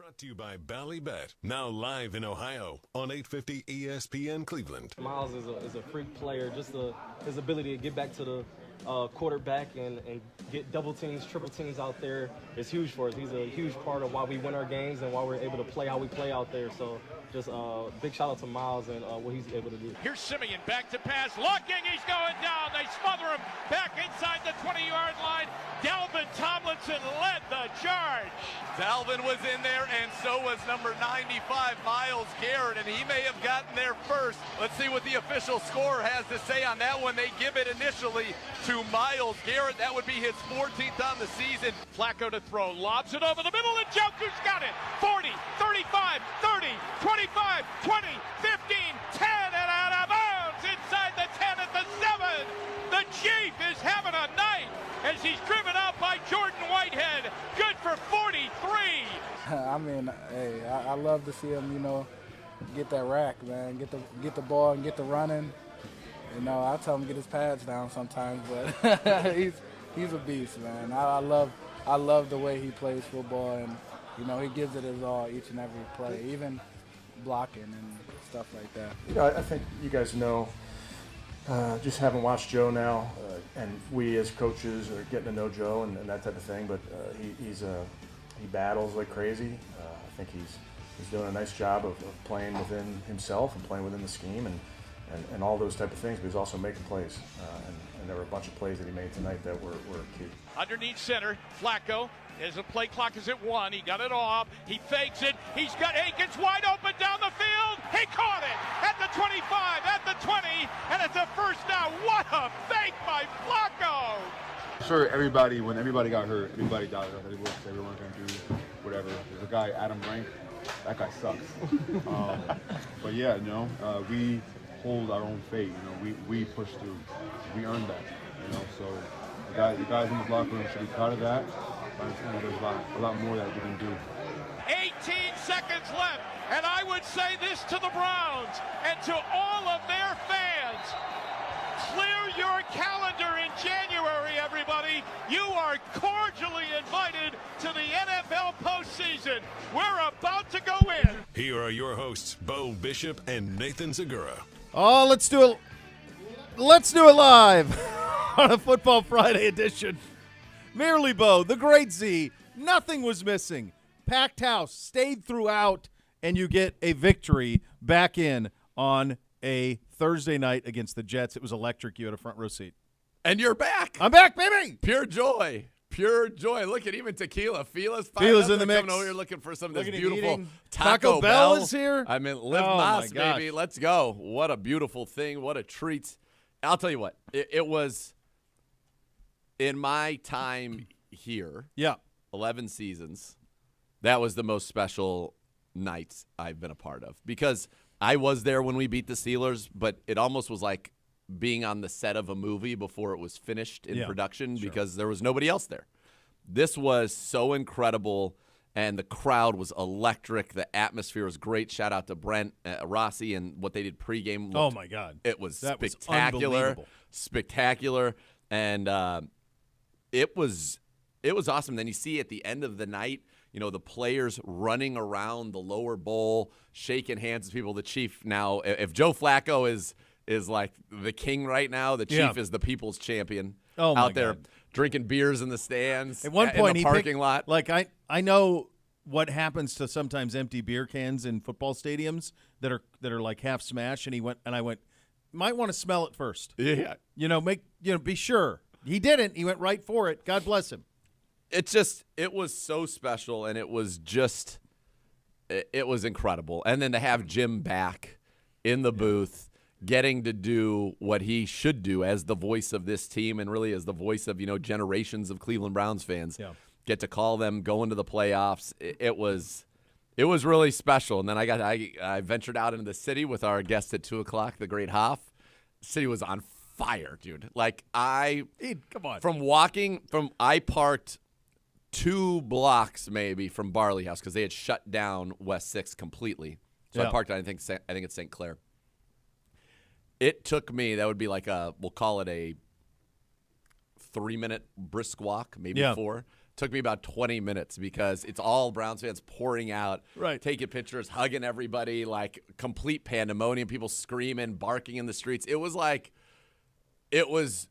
Brought to you by Ballybet, now live in Ohio on 850 ESPN Cleveland. Miles is a freak player. Just his ability to get back to the quarterback and get double teams, triple teams out there is huge for us. He's a huge part of why we win our games and why we're able to play how we play out there. So just big shout out to Miles and what he's able to do. Here's Simeon back to pass, looking, he's going down. They smother him back inside the 20-yard line. Dalvin Tomlinson led the charge. Dalvin was in there, and so was number 95, Myles Garrett, and he may have gotten there first. Let's see what the official score has to say on that one. They give it initially to Myles Garrett. That would be his 14th on the season. Flacco to throw, lobs it over the middle, and Joku's got it. 40, 35, 30, 25, 20, 15, 10, and out of bounds inside the 10 at the 7. The Chief is having a night as he's driven out by Jordan Whitehead. Good for 43. I mean, hey, I love to see him, get that rack, man. Get the ball and get the running. I tell him to get his pads down sometimes, but he's a beast, man. I love the way he plays football, and he gives it his all each and every play, even blocking and stuff like that. I think you guys know, just haven't watched Joe now, and we as coaches are getting to know Joe and that type of thing. But he battles like crazy. I think he's doing a nice job of playing within himself and playing within the scheme and all those type of things. But he's also making plays, and there were a bunch of plays that he made tonight that were key. Underneath center, Flacco. As the play clock is at 1, he got it off, he fakes it, he's got Akins wide open down the field, he caught it at the 25, at the 20, and it's a first down. What a fake by Flacco! Sure, when everybody got hurt, everybody thought that everyone can do whatever. There's a guy, Adam Rank, that guy sucks. But yeah, we hold our own fate, we push through, we earned that, so the guys in the locker room should be proud of that. There's a lot more that we can do. 18 seconds left, and I would say this to the Browns and to all of their fans. Clear your calendar in January, everybody. You are cordially invited to the NFL postseason. We're about to go in. Here are your hosts, Bo Bishop and Nathan Zagura. Oh, let's do it. Let's do it live on a Football Friday edition. Merely Bo, the great Z, nothing was missing. Packed house, stayed throughout, and you get a victory back in on a Thursday night against the Jets. It was electric. You had a front row seat. And you're back. I'm back, baby. Pure joy. Pure joy. Look at even tequila. Fila's in the mix. Coming over here looking for some of this Looking beautiful Taco Bell is here. I mean, live Oh, Moss, my gosh. baby. Let's go. What a beautiful thing. What a treat. I'll tell you what. It was in my time here, 11 seasons, that was the most special nights I've been a part of because I was there when we beat the Steelers, but it almost was like being on the set of a movie before it was finished in production because there was nobody else there. This was so incredible, and the crowd was electric. The atmosphere was great. Shout out to Brent Rossi and what they did pregame. Oh, my God. It was that spectacular. Was unbelievable. Spectacular. And it was awesome. Then you see at the end of the night, the players running around the lower bowl, shaking hands with people. The Chief now, if Joe Flacco is like the king right now, the Chief is the people's champion out there drinking beers in the stands. At one point, in the parking lot. Like I know what happens to sometimes empty beer cans in football stadiums that are like half smashed. And I went, might want to smell it first. Yeah. Be sure. He didn't. He went right for it. God bless him. It was so special, and it was incredible. And then to have Jim back in the booth, getting to do what he should do as the voice of this team and really as the voice of, generations of Cleveland Browns fans, get to call them, go into the playoffs. It was really special. And then I ventured out into the city with our guest at 2 o'clock, the great Hoff. The city was on fire, dude. Like come on. I parked 2 blocks maybe from Barley House because they had shut down West 6 completely. So I parked, I think it's St. Clair. It took me, that would be like we'll call it a 3-minute brisk walk, maybe 4, took me about 20 minutes because it's all Browns fans pouring out, taking pictures, hugging everybody, like complete pandemonium, people screaming, barking in the streets. It was like, it was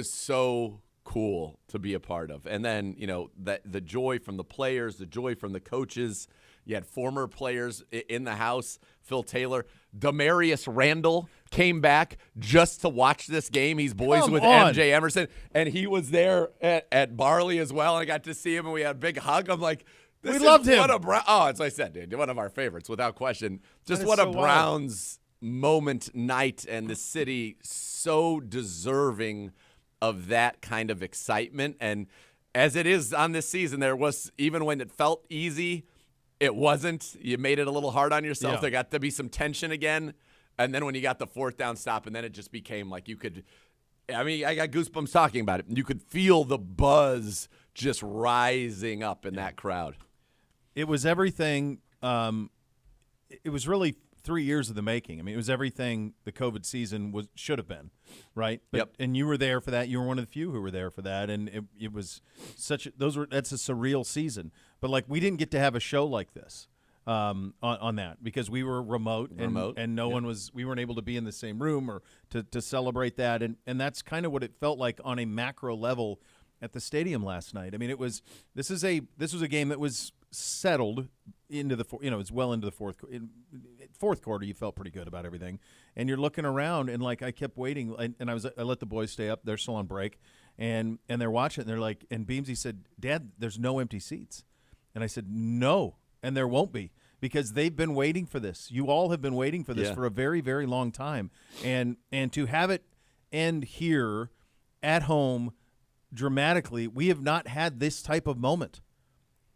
so cool to be a part of. And then, the joy from the players, the joy from the coaches. You had former players in the house. Phil Taylor, Demarius Randall came back just to watch this game. He's boys with MJ Emerson, and he was there at Barley as well. And I got to see him, and we had a big hug. I'm like, we loved him. As I said, dude, one of our favorites without question. Just what a Browns moment, night, and the city so deserving of that kind of excitement. And as it is on this season, there was, even when it felt easy, it wasn't. You made it a little hard on yourself. Yeah. There got to be some tension again. And then when you got the fourth down stop, and then it just became like you could – I got goosebumps talking about it. You could feel the buzz just rising up in that crowd. It was everything it was really 3 years of the making. I mean, it was everything the COVID season should have been, right? Yep. And you were there for that. You were one of the few who were there for that, and it was that's a surreal season. But like, we didn't get to have a show like this on that because we were remote. And no one was. We weren't able to be in the same room or to celebrate that, and that's kind of what it felt like on a macro level at the stadium last night. I mean, this was a game that was settled into the it's well into the fourth quarter. You felt pretty good about everything, and you're looking around, and like, I kept waiting, and I let the boys stay up. They're still on break, and they're watching it, and they're like, and Beamsy said, "Dad, there's no empty seats," and I said, "No, and there won't be, because they've been waiting for this. You all have been waiting for this for a very, very long time, and to have it end here at home dramatically, we have not had this type of moment."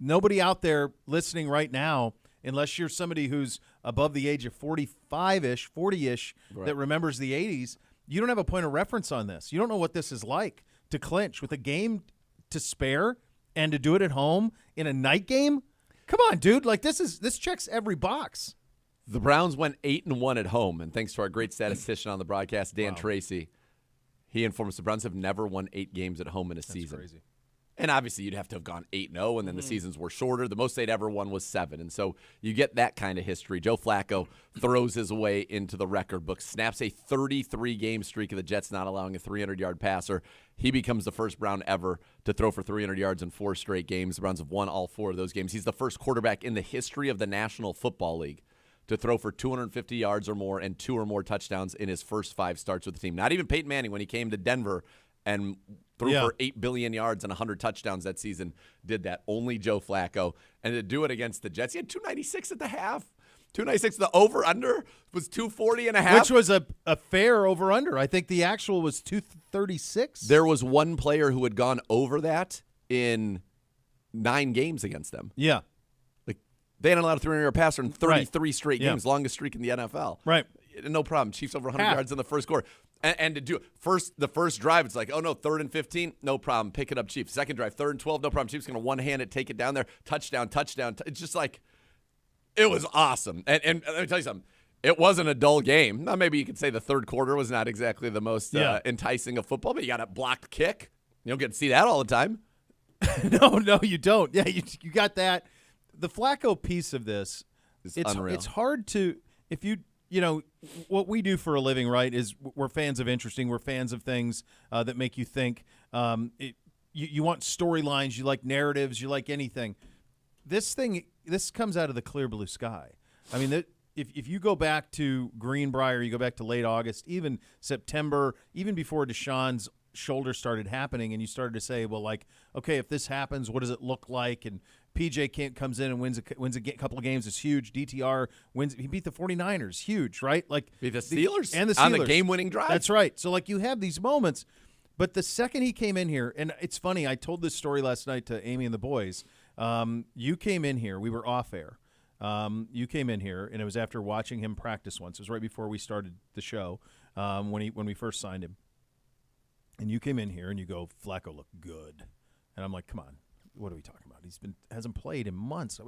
Nobody out there listening right now, unless you're somebody who's above the age of 45-ish, 40-ish, that remembers the 80s, you don't have a point of reference on this. You don't know what this is like to clinch with a game to spare and to do it at home in a night game. Come on, dude. Like, this checks every box. The Browns went 8-1 at home, and thanks to our great statistician on the broadcast, Dan Tracy, he informed us the Browns have never won 8 games at home in a season. That's crazy. And obviously, you'd have to have gone 8-0, and then the seasons were shorter. The most they'd ever won was 7. And so you get that kind of history. Joe Flacco throws his way into the record book, snaps a 33-game streak of the Jets not allowing a 300-yard passer. He becomes the first Brown ever to throw for 300 yards in 4 straight games. The Browns have won all 4 of those games. He's the first quarterback in the history of the National Football League to throw for 250 yards or more and 2 or more touchdowns in his first 5 starts with the team. Not even Peyton Manning, when he came to Denver and threw for 8 billion yards and 100 touchdowns that season, did that. Only Joe Flacco. And to do it against the Jets, he had 296 at the half. 296. The over-under was 240 and a half. Which was a fair over-under. I think the actual was 236. There was one player who had gone over that in 9 games against them. Yeah. Like, they hadn't allowed a 300-yard passer in 33 straight games, longest streak in the NFL. Right. No problem. Chiefs over 100 yards in the first quarter. And to do the first drive, it's like, oh, no, 3rd and 15, no problem. Pick it up, Chiefs. Second drive, 3rd and 12, no problem. Chiefs going to one-hand it, take it down there. Touchdown. It's just like, it was awesome. And let me tell you something. It wasn't a dull game. Now, maybe you could say the third quarter was not exactly the most enticing of football, but you got a blocked kick. You don't get to see that all the time. No, you don't. Yeah, you got that. The Flacco piece of this, it's unreal. It's hard to, if you know, what we do for a living, right, is we're fans of interesting. We're fans of things that make you think. You want storylines. You like narratives. You like anything. This comes out of the clear blue sky. I mean, if you go back to Greenbrier, you go back to late August, even September, even before Deshaun's shoulder started happening, and you started to say, well, like, okay, if this happens, what does it look like? And PJ comes in and wins a couple of games. It's huge. DTR wins. He beat the 49ers. Huge, right? Like, beat the Steelers and the Steelers on the game-winning drive. That's right. So, like, you have these moments, but the second he came in here, and it's funny, I told this story last night to Amy and the boys. You came in here. We were off air. You came in here, and it was after watching him practice once. It was right before we started the show when we first signed him. And you came in here, and you go, Flacco looked good. And I'm like, come on. what are we talking about? Hasn't played in months.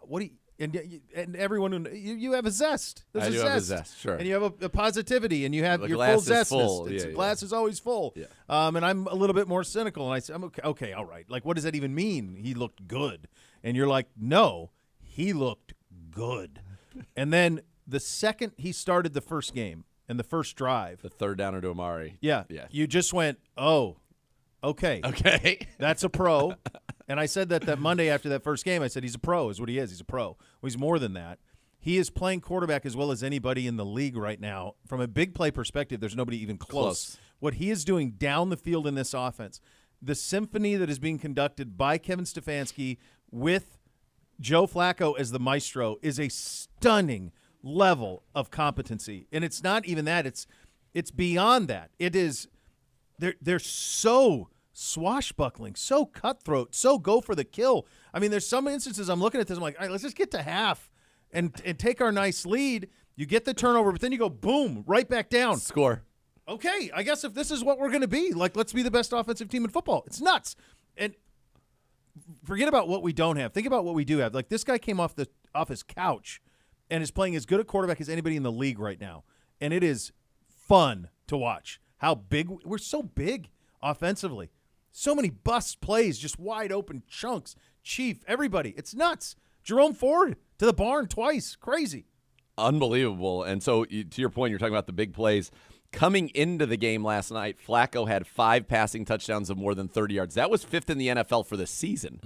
What do you? And everyone, you have a zest. I do have a zest, sure. And you have a positivity, and you have your full zestness. The glass is always full. Yeah. And I'm a little bit more cynical, and I say, I'm okay, all right. Like, what does that even mean? He looked good. And you're like, no, he looked good. And then the second he started the first game and the first drive. The third downer to Amari. Yeah. You just went, oh, okay. Okay. That's a pro. And I said that Monday after that first game, I said he's a pro is what he is. He's a pro. Well, he's more than that. He is playing quarterback as well as anybody in the league right now. From a big play perspective, there's nobody even close. What he is doing down the field in this offense, the symphony that is being conducted by Kevin Stefanski with Joe Flacco as the maestro is a stunning level of competency. And it's not even that. It's beyond that. It is they're so swashbuckling, so cutthroat, so go for the kill. I mean, there's some instances I'm looking at this, I'm like, all right, let's just get to half and take our nice lead. You get the turnover, but then you go, boom, right back down. Score. Okay, I guess if this is what we're going to be, like, let's be the best offensive team in football. It's nuts. And forget about what we don't have. Think about what we do have. Like, this guy came off his couch and is playing as good a quarterback as anybody in the league right now. And it is fun to watch how big – we're so big offensively. So many bust plays, just wide open chunks. Chief, everybody. It's nuts. Jerome Ford to the barn twice. Crazy. Unbelievable. And so, to your point, you're talking about the big plays. Coming into the game last night, Flacco had 5 passing touchdowns of more than 30 yards. That was 5th in the NFL for the season.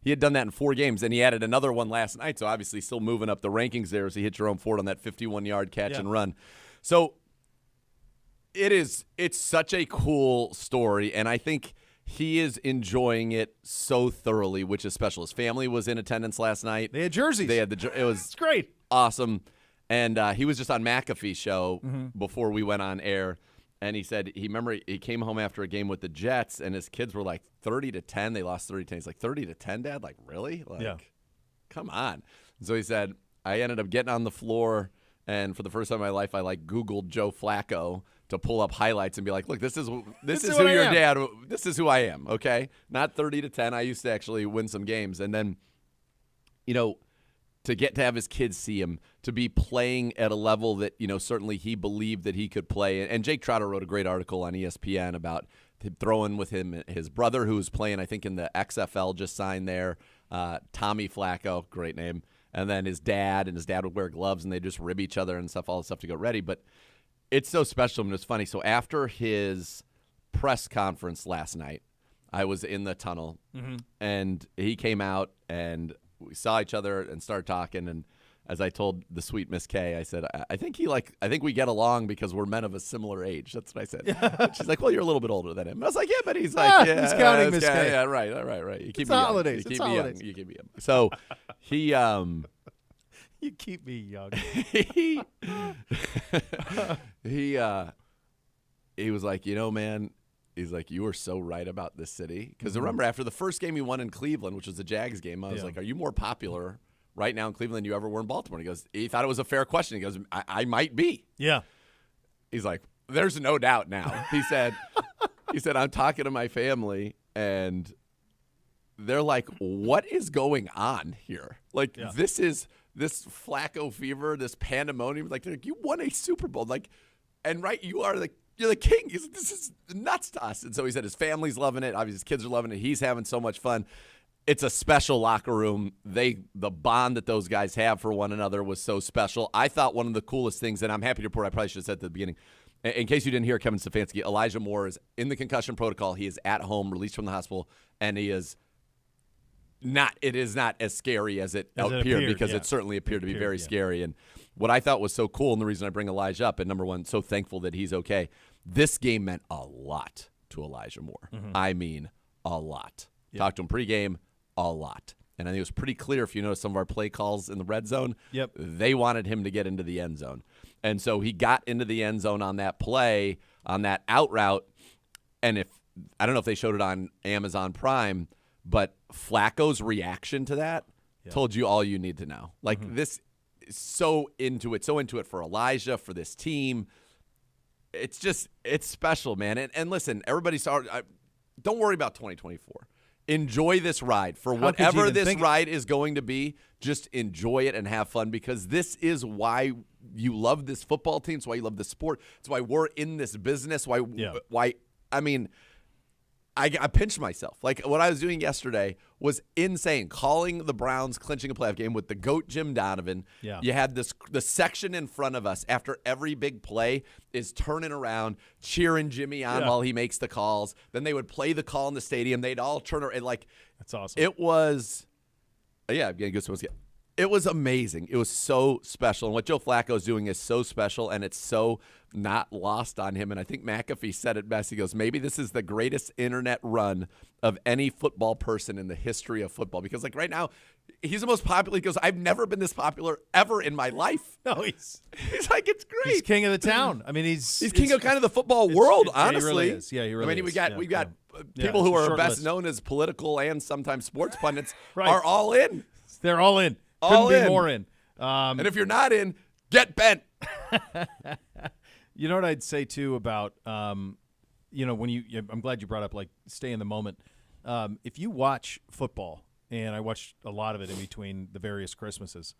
He had done that in 4 games, and he added another one last night, so obviously still moving up the rankings there as he hit Jerome Ford on that 51-yard catch and run. So it's such a cool story, and I think he is enjoying it so thoroughly, which is special. His family was in attendance last night. They had jerseys. It was it's great. Awesome. And he was just on McAfee's show before we went on air, and he said he came home after a game with the Jets, and his kids were like 30-10. They lost 30-10. He's like, 30-10, Dad? Like, really? Like, come on. And so he said, I ended up getting on the floor, and for the first time in my life, I like Googled Joe Flacco to pull up highlights and be like, look, this is who your dad. This is who I am. Okay, not 30-10. I used to actually win some games, and then, to get to have his kids see him, to be playing at a level that, certainly he believed that he could play. And Jake Trotter wrote a great article on ESPN about him throwing with him his brother, who was playing, I think, in the XFL, just signed there, Tommy Flacco, great name, and then his dad, and his dad would wear gloves, and they just rib each other and stuff, all the stuff to get ready. But it's so special, and it's funny. So after his press conference last night, I was in the tunnel, and he came out, and we saw each other and started talking. And as I told the sweet Miss K, I said, I think we get along because we're men of a similar age. That's what I said. She's like, well, you're a little bit older than him. And I was like, yeah, but he's like, he's counting Miss K. Yeah, right. You keep me holidays. Young. You keep me young. So he, you keep me young. He was like, man. He's like, you were so right about this city. Because remember, after the first game he won in Cleveland, which was the Jags game, I was like, are you more popular right now in Cleveland than you ever were in Baltimore? He thought it was a fair question. He goes, I might be. Yeah. He's like, there's no doubt now. He said, I'm talking to my family, and they're like, what is going on here? Like, this is this Flacco fever, this pandemonium. Like, you won a Super Bowl. Like, and you're the king. This is nuts to us. And so he said his family's loving it. Obviously, his kids are loving it. He's having so much fun. It's a special locker room. The bond that those guys have for one another was so special. I thought one of the coolest things, and I'm happy to report, I probably should have said at the beginning, in case you didn't hear Kevin Stefanski, Elijah Moore is in the concussion protocol. He is at home, released from the hospital, and it is not as scary as it appeared, because it certainly appeared to be very scary. And what I thought was so cool, and the reason I bring Elijah up, and number one, so thankful that he's okay, this game meant a lot to Elijah Moore. I mean, a lot. Talked to him pregame, a lot. And I think it was pretty clear, if you notice some of our play calls in the red zone, they wanted him to get into the end zone. And so he got into the end zone on that play, on that out route. And I don't know if they showed it on Amazon Prime, but Flacco's reaction to that told you all you need to know. Like, this is so into it for Elijah, for this team. It's special, man. And listen, everybody don't worry about 2024. enjoy this ride. For How could you whatever even this think- ride is going to be, just enjoy it and have fun, because this is why you love this football team. It's why you love the sport. It's why we're in this business. Why I mean, I pinched myself. Like, what I was doing yesterday was insane. Calling the Browns clinching a playoff game with the GOAT Jim Donovan. Yeah. You had the section in front of us after every big play is turning around, cheering Jimmy on while he makes the calls. Then they would play the call in the stadium. They'd all turn around. Like, That's awesome. it was, I'm getting goosebumps again. It was amazing. It was so special. And what Joe Flacco is doing is so special, and it's so not lost on him. And I think McAfee said it best. He goes, maybe this is the greatest internet run of any football person in the history of football. Because, like, right now, he's the most popular. He goes, I've never been this popular ever in my life. No, he's like, it's great. He's king of the town. I mean, he's king of kind of the football world, honestly. He really is. Yeah, he really I mean, is. we've got Yeah, people who it's a are short best list. known as political and sometimes sports pundits Right. are all in. They're all in. All Couldn't in. be more in. And if you're not in, get bent. You know what I'd say too about, when I'm glad you brought up, like, stay in the moment. If you watch football, and I watched a lot of it in between the various Christmases,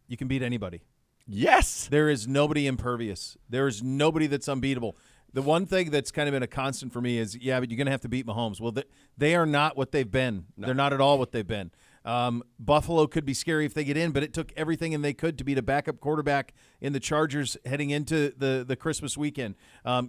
you can beat anybody. Yes. There is nobody impervious. There is nobody that's unbeatable. The one thing that's kind of been a constant for me is, but you're going to have to beat Mahomes. Well, they are not what they've been. No. They're not at all what they've been. Buffalo could be scary if they get in, but it took everything and they could to beat a backup quarterback in the Chargers heading into the Christmas weekend.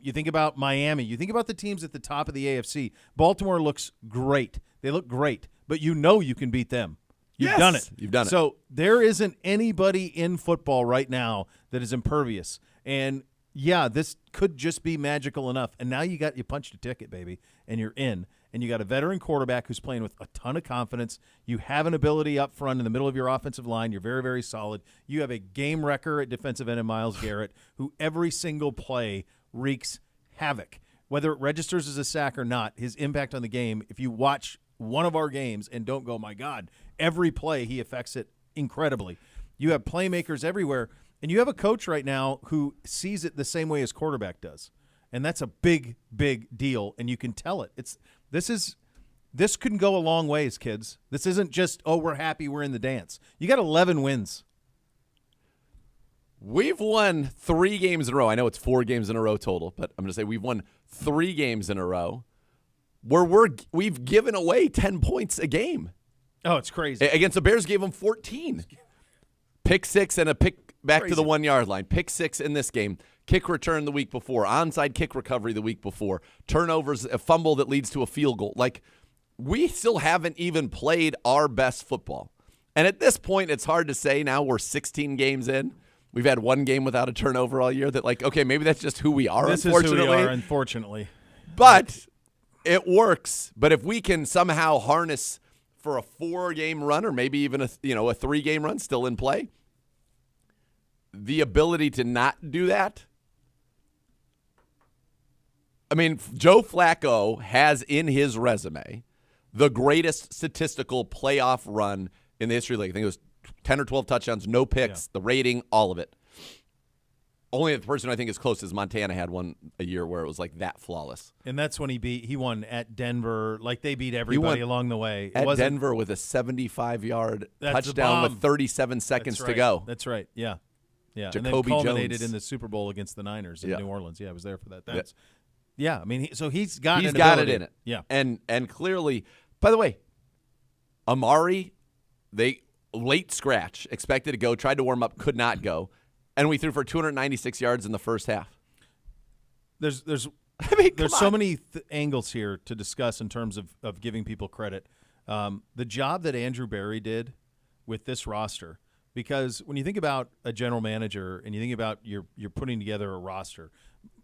You think about Miami. You think about the teams at the top of the AFC. Baltimore looks great. They look great, but you can beat them. You've done it. You've done it. So there isn't anybody in football right now that is impervious. And this could just be magical enough. And now you punched a ticket, baby, and you're in. And you got a veteran quarterback who's playing with a ton of confidence. You have an ability up front in the middle of your offensive line. You're very, very solid. You have a game wrecker at defensive end in Myles Garrett, who every single play wreaks havoc. Whether it registers as a sack or not, his impact on the game, if you watch one of our games and don't go, my God, every play he affects it incredibly. You have playmakers everywhere, and you have a coach right now who sees it the same way his quarterback does. And that's a big, big deal, and you can tell it. This can go a long ways, kids. This isn't just, we're happy we're in the dance. You got 11 wins. We've won 3 games in a row. I know it's 4 games in a row total, but I'm going to say we've won 3 games in a row where we've given away 10 points a game. Oh, it's crazy. Against the Bears, gave them 14. Pick 6 and a pick back to the 1-yard line. Pick 6 in this game. Kick return the week before. Onside kick recovery the week before. Turnovers, a fumble that leads to a field goal. Like, we still haven't even played our best football. And at this point, it's hard to say now we're 16 games in. We've had 1 game without a turnover all year that, like, okay, maybe that's just who we are, unfortunately. This is who we are, unfortunately. But it works. But if we can somehow harness for a 4-game run, or maybe even a 3-game run still in play, the ability to not do that. I mean, Joe Flacco has in his resume the greatest statistical playoff run in the history of the league. I think it was 10 or 12 touchdowns, no picks, the rating, all of it. Only the person I think is close is Montana had one a year where it was like that flawless. And that's when he won at Denver. Like, they beat everybody along the way. At Denver with a 75-yard touchdown with 37 seconds to go. That's right. Yeah. Yeah. Jacoby and then culminated Jones. in the Super Bowl against the Niners in New Orleans. Yeah, I was there for that. That's Yeah. I mean, so he's got it in it. Yeah. And clearly, by the way, Amari, they late scratch, expected to go, tried to warm up, could not go, and we threw for 296 yards in the first half. There's so many angles here to discuss in terms of giving people credit. The job that Andrew Berry did with this roster, because when you think about a general manager and you think about you're putting together a roster,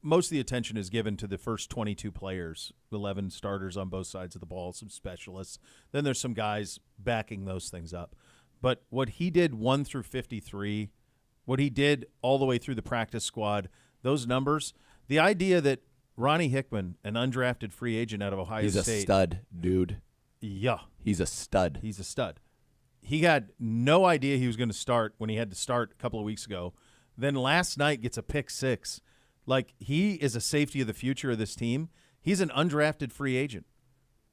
most of the attention is given to the first 22 players, 11 starters on both sides of the ball, some specialists. Then there's some guys backing those things up. But what he did 1 through 53, what he did all the way through the practice squad, those numbers, the idea that Ronnie Hickman, an undrafted free agent out of Ohio State. He's a stud, dude. Yeah. He's a stud. He's a stud. He had no idea he was going to start when he had to start a couple of weeks ago. Then last night gets a pick 6. Like, he is a safety of the future of this team. He's an undrafted free agent.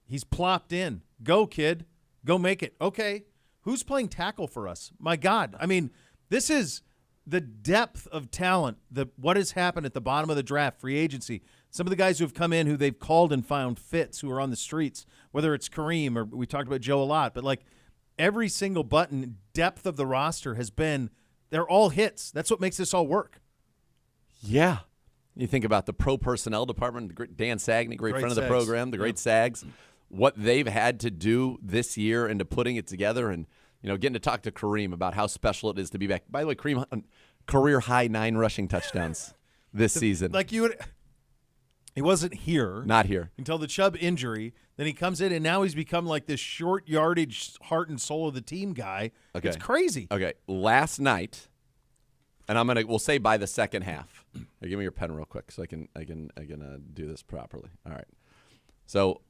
He's plopped in. Go, kid. Go make it. Okay. Who's playing tackle for us? My God. I mean, this is the depth of talent, what has happened at the bottom of the draft, free agency. Some of the guys who have come in who they've called and found fits, who are on the streets, whether it's Kareem or we talked about Joe a lot, but like every single button, depth of the roster has been, they're all hits. That's what makes this all work. Yeah. You think about the pro personnel department, Dan Sagney, great friend of the program, the great Sags, what they've had to do this year into putting it together and, getting to talk to Kareem about how special it is to be back. By the way, Kareem, career high 9 rushing touchdowns this season. He wasn't here. Not here. Until the Chubb injury. Then he comes in, and now he's become like this short yardage, heart and soul of the team guy. Okay. It's crazy. Okay. Last night, and we'll say by the second half. Here, give me your pen real quick so I can do this properly. All right. So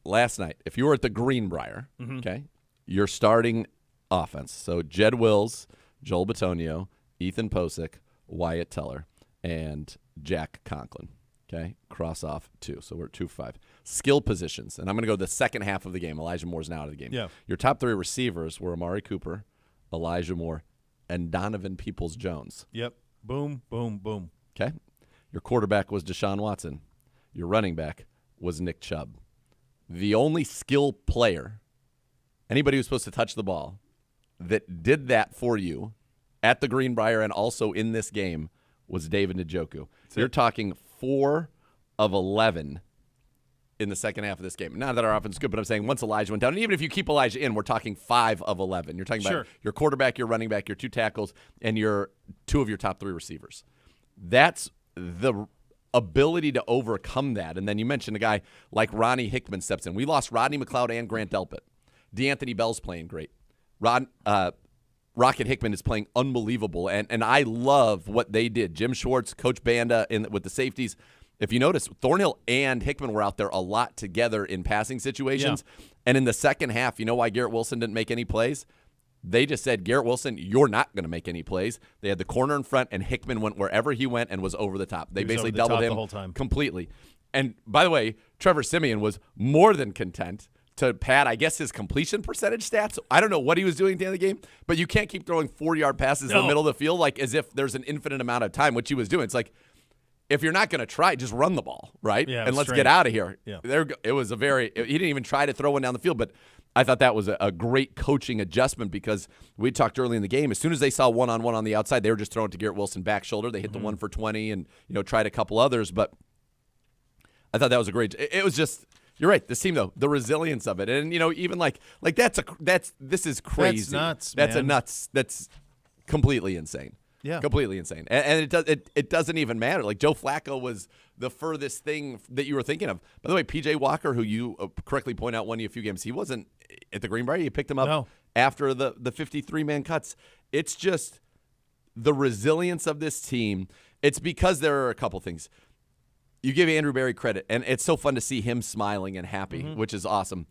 last night, if you were at the Greenbrier, okay, your starting offense. So Jed Wills, Joel Bitonio, Ethan Posick, Wyatt Teller, and Jack Conklin. Okay, cross off 2. So we're at 2-5. Skill positions, and I'm going to go the second half of the game. Elijah Moore's now out of the game. Yeah. Your top 3 receivers were Amari Cooper, Elijah Moore, and Donovan Peoples-Jones. Yep. Boom, boom, boom. Okay. Your quarterback was Deshaun Watson. Your running back was Nick Chubb. The only skill player, anybody who's supposed to touch the ball, that did that for you at the Greenbrier and also in this game was David Njoku. So you're talking 4 of 11 in the second half of this game. Not that our offense is good, but I'm saying once Elijah went down, and even if you keep Elijah in, we're talking 5 of 11. You're talking about your quarterback, your running back, your 2 tackles, and your 2 of your top 3 receivers. That's the ability to overcome that. And then you mentioned a guy like Ronnie Hickman steps in. We lost Rodney McLeod and Grant Delpit. DeAnthony Bell's playing great. Rocket Hickman is playing unbelievable, and I love what they did. Jim Schwartz, Coach Banda with the safeties. If you notice, Thornhill and Hickman were out there a lot together in passing situations. Yeah. And in the second half, you know why Garrett Wilson didn't make any plays? They just said, Garrett Wilson, you're not going to make any plays. They had the corner in front, and Hickman went wherever he went and was over the top. They basically doubled him the whole time. Completely. And by the way, Trevor Siemian was more than content to pad, I guess, his completion percentage stats. I don't know what he was doing at the end of the game, but you can't keep throwing 4-yard passes in the middle of the field like as if there's an infinite amount of time, which he was doing. It's like, if you're not going to try, just run the ball, right? Yeah, and let's get out of here. Yeah. It was he didn't even try to throw one down the field, but I thought that was a great coaching adjustment because we talked early in the game. As soon as they saw one-on-one on the outside, they were just throwing it to Garrett Wilson back shoulder. They hit the 1 for 20 and tried a couple others, but I thought that was a great. It was just. You're right. This team, though, the resilience of it, and even like this is crazy. That's nuts. That's man. That's completely insane. Yeah, completely insane. And it doesn't even matter. Like Joe Flacco was the furthest thing that you were thinking of. By the way, PJ Walker, who you correctly point out won you a few games, he wasn't at the Greenbrier. You picked him up after the 53-man cuts. It's just the resilience of this team. It's because there are a couple things. You give Andrew Berry credit, and it's so fun to see him smiling and happy, which is awesome.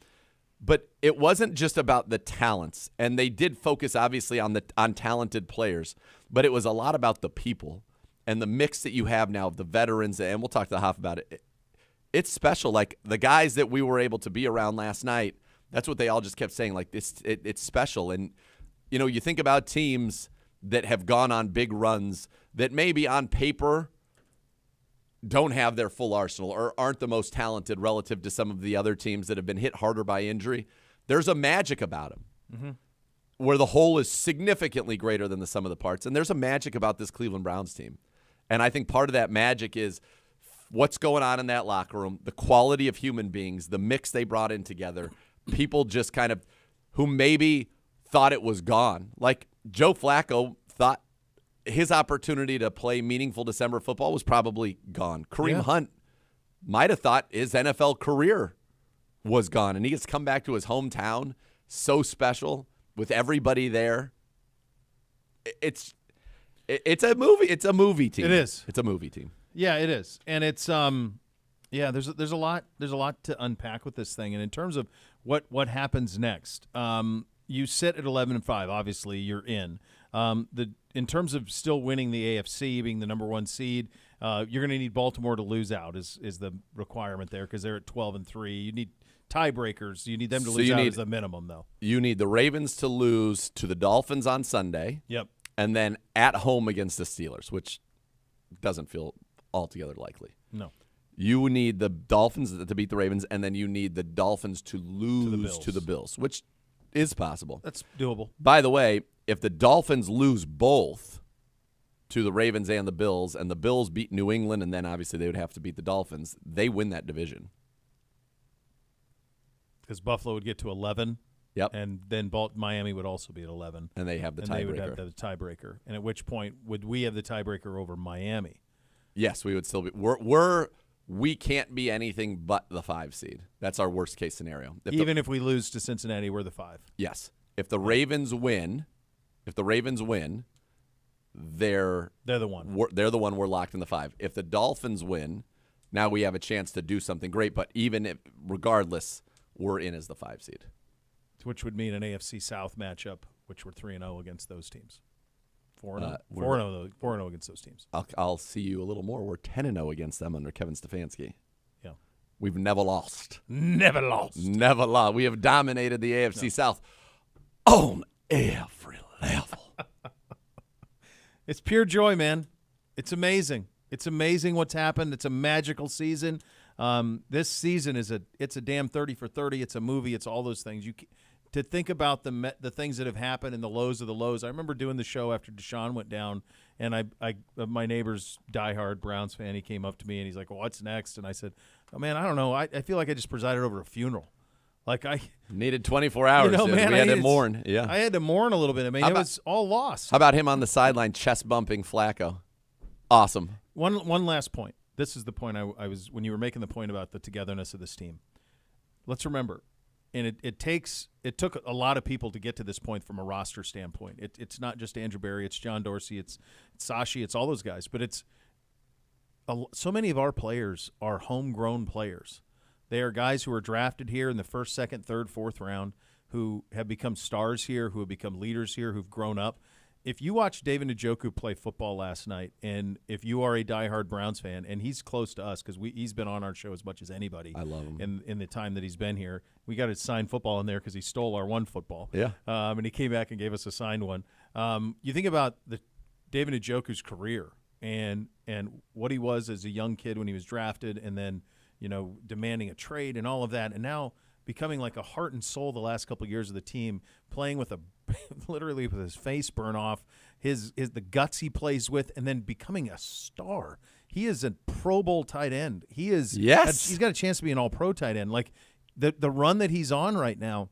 But it wasn't just about the talents, and they did focus, obviously, on talented players, but it was a lot about the people and the mix that you have now of the veterans, and we'll talk to Hoff about it. It's special. Like, the guys that we were able to be around last night, that's what they all just kept saying. Like, it's special. And, you think about teams that have gone on big runs that maybe on paper – don't have their full arsenal or aren't the most talented relative to some of the other teams that have been hit harder by injury. There's a magic about them where the whole is significantly greater than the sum of the parts. And there's a magic about this Cleveland Browns team. And I think part of that magic is what's going on in that locker room, the quality of human beings, the mix they brought in together, people just kind of who maybe thought it was gone. Like Joe Flacco thought his opportunity to play meaningful December football was probably gone. Kareem Hunt might have thought his NFL career was gone, and he gets to come back to his hometown, so special, with everybody there. It's a movie. It's a movie team. It is. It's a movie team. Yeah, it is, and it's there's a lot to unpack with this thing, and in terms of what happens next, you sit at 11-5. Obviously, you're in. In terms of still winning the AFC, being the number 1 seed, you're going to need Baltimore to lose out is the requirement there because they're at 12-3. You need tiebreakers. You need them to lose out as a minimum, though. You need the Ravens to lose to the Dolphins on Sunday. Yep. And then at home against the Steelers, which doesn't feel altogether likely. No. You need the Dolphins to beat the Ravens, and then you need the Dolphins to lose to the Bills, which is possible. That's doable. By the way, if the Dolphins lose both to the Ravens and the Bills beat New England, and then obviously they would have to beat the Dolphins, they win that division. Because Buffalo would get to 11. Yep. And then Miami would also be at 11. And they have the tiebreaker. And they would have the tiebreaker. And at which point would we have the tiebreaker over Miami? Yes, we would still be. We can't be anything but the 5 seed. That's our worst case scenario. If we lose to Cincinnati, we're the 5. Yes. If the Ravens win, they're the one. They're the one we're locked in the 5. If the Dolphins win, now we have a chance to do something great. But regardless, we're in as the 5 seed. Which would mean an AFC South matchup, which we're 3-0 against those teams. 4-0. 4-0 against those teams. I'll see you a little more. We're 10-0 against them under Kevin Stefanski. Yeah. We've never lost. Never lost. Never lost. We have dominated the AFC South on every level. It's pure joy, man. It's amazing. It's amazing what's happened. It's a magical season. This season it's a damn 30 for 30. It's a movie. It's all those things. To think about the things that have happened and the lows of the lows. I remember doing the show after Deshaun went down, and my neighbor's diehard Browns fan, he came up to me and he's like, well, what's next? And I said, oh, man, I don't know. I feel like I just presided over a funeral. Like I needed 24 hours. Man, we had to mourn. Yeah, I had to mourn a little bit. I mean, it was all lost. How about him on the sideline chest bumping Flacco? Awesome. One last point. This is the point I was when you were making the point about the togetherness of this team. Let's remember, and it took a lot of people to get to this point from a roster standpoint. It's not just Andrew Berry, it's John Dorsey, it's Sashi, it's all those guys. But it's so many of our players are homegrown players. They are guys who are drafted here in the first, second, third, fourth round, who have become stars here, who have become leaders here, who've grown up. If you watched David Njoku play football last night, and if you are a diehard Browns fan, and he's close to us because he's been on our show as much as anybody. I love him. In the time that he's been here. We got his signed football in there because he stole our one football. Yeah. And he came back and gave us a signed one. You think about David Njoku's career and what he was as a young kid when he was drafted, and then demanding a trade and all of that, and now becoming like a heart and soul the last couple of years of the team, playing with literally with his face burn off, the guts he plays with, and then becoming a star. He is a Pro Bowl tight end. He is. Yes. He's got a chance to be an All-Pro tight end. Like the run that he's on right now,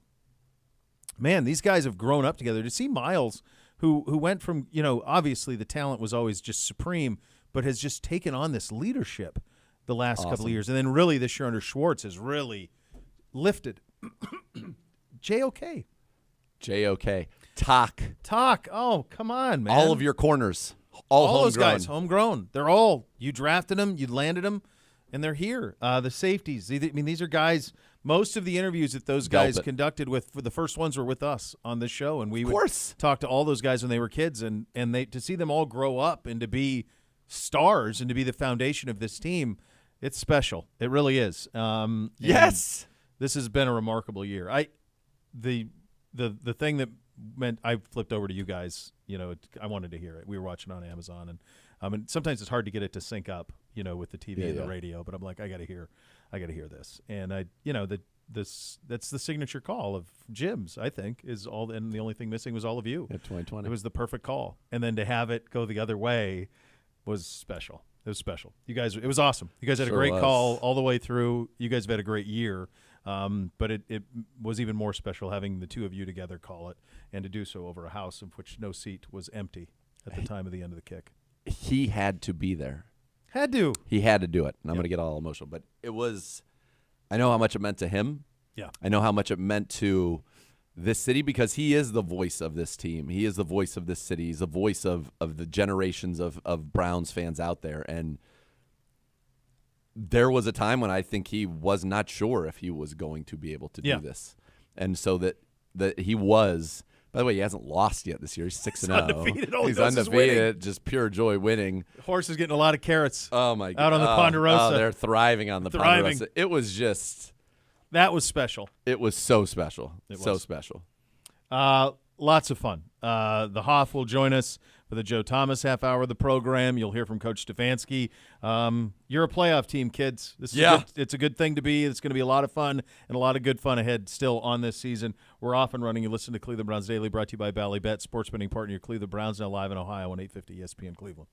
man, these guys have grown up together. To see Miles, who went from, obviously the talent was always just supreme, but has just taken on this leadership the last couple of years. And then really this year under Schwartz has really lifted. JOK. Talk. Oh, come on, man. All of your corners. All those guys, homegrown. They're all, you drafted them, you landed them, and they're here. The safeties. These are guys, most of the interviews that those guys conducted for the first ones were with us on this show, and we would talk to all those guys when they were kids, and to see them all grow up and to be stars and to be the foundation of this team, it's special. It really is. Yes. This has been a remarkable year. The thing that meant I flipped over to you guys, I wanted to hear it. We were watching on Amazon, and sometimes it's hard to get it to sync up, with the TV and the radio, but I'm like, I got to hear this. And that's the signature call of Jim's, I think, and the only thing missing was all of you. At 2020. It was the perfect call. And then to have it go the other way was special. It was special. You guys, it was awesome. You guys had a great call all the way through. You guys have had a great year. But it was even more special having the two of you together call it, and to do so over a house of which no seat was empty at the time of the end of the kick. He had to be there. Had to. He had to do it. And I'm going to get all emotional. But it was – I know how much it meant to him. Yeah. I know how much it meant to this city because he is the voice of this team. He is the voice of this city. He's the voice of the generations of Browns fans out there. And – there was a time when I think he was not sure if he was going to be able to do this. And so that he was By the way, he hasn't lost yet this year. He's 6-0. Undefeated. All he He's does is undefeated. Just pure joy winning. Horse is getting a lot of carrots. Oh my god! Out on the Ponderosa. Oh, they're thriving on the Ponderosa. It was just. That was special. It was so special. So was. special. Lots of fun. The Hoff will join us for the Joe Thomas half hour of the program. You'll hear from Coach Stefanski. You're a playoff team, kids. It's a good thing to be. It's going to be a lot of fun and a lot of good fun ahead still on this season. We're off and running. You listen to Cleveland Browns Daily, brought to you by Bally Bet, sports betting partner. Your Cleveland Browns now live in Ohio on 850 ESPN Cleveland.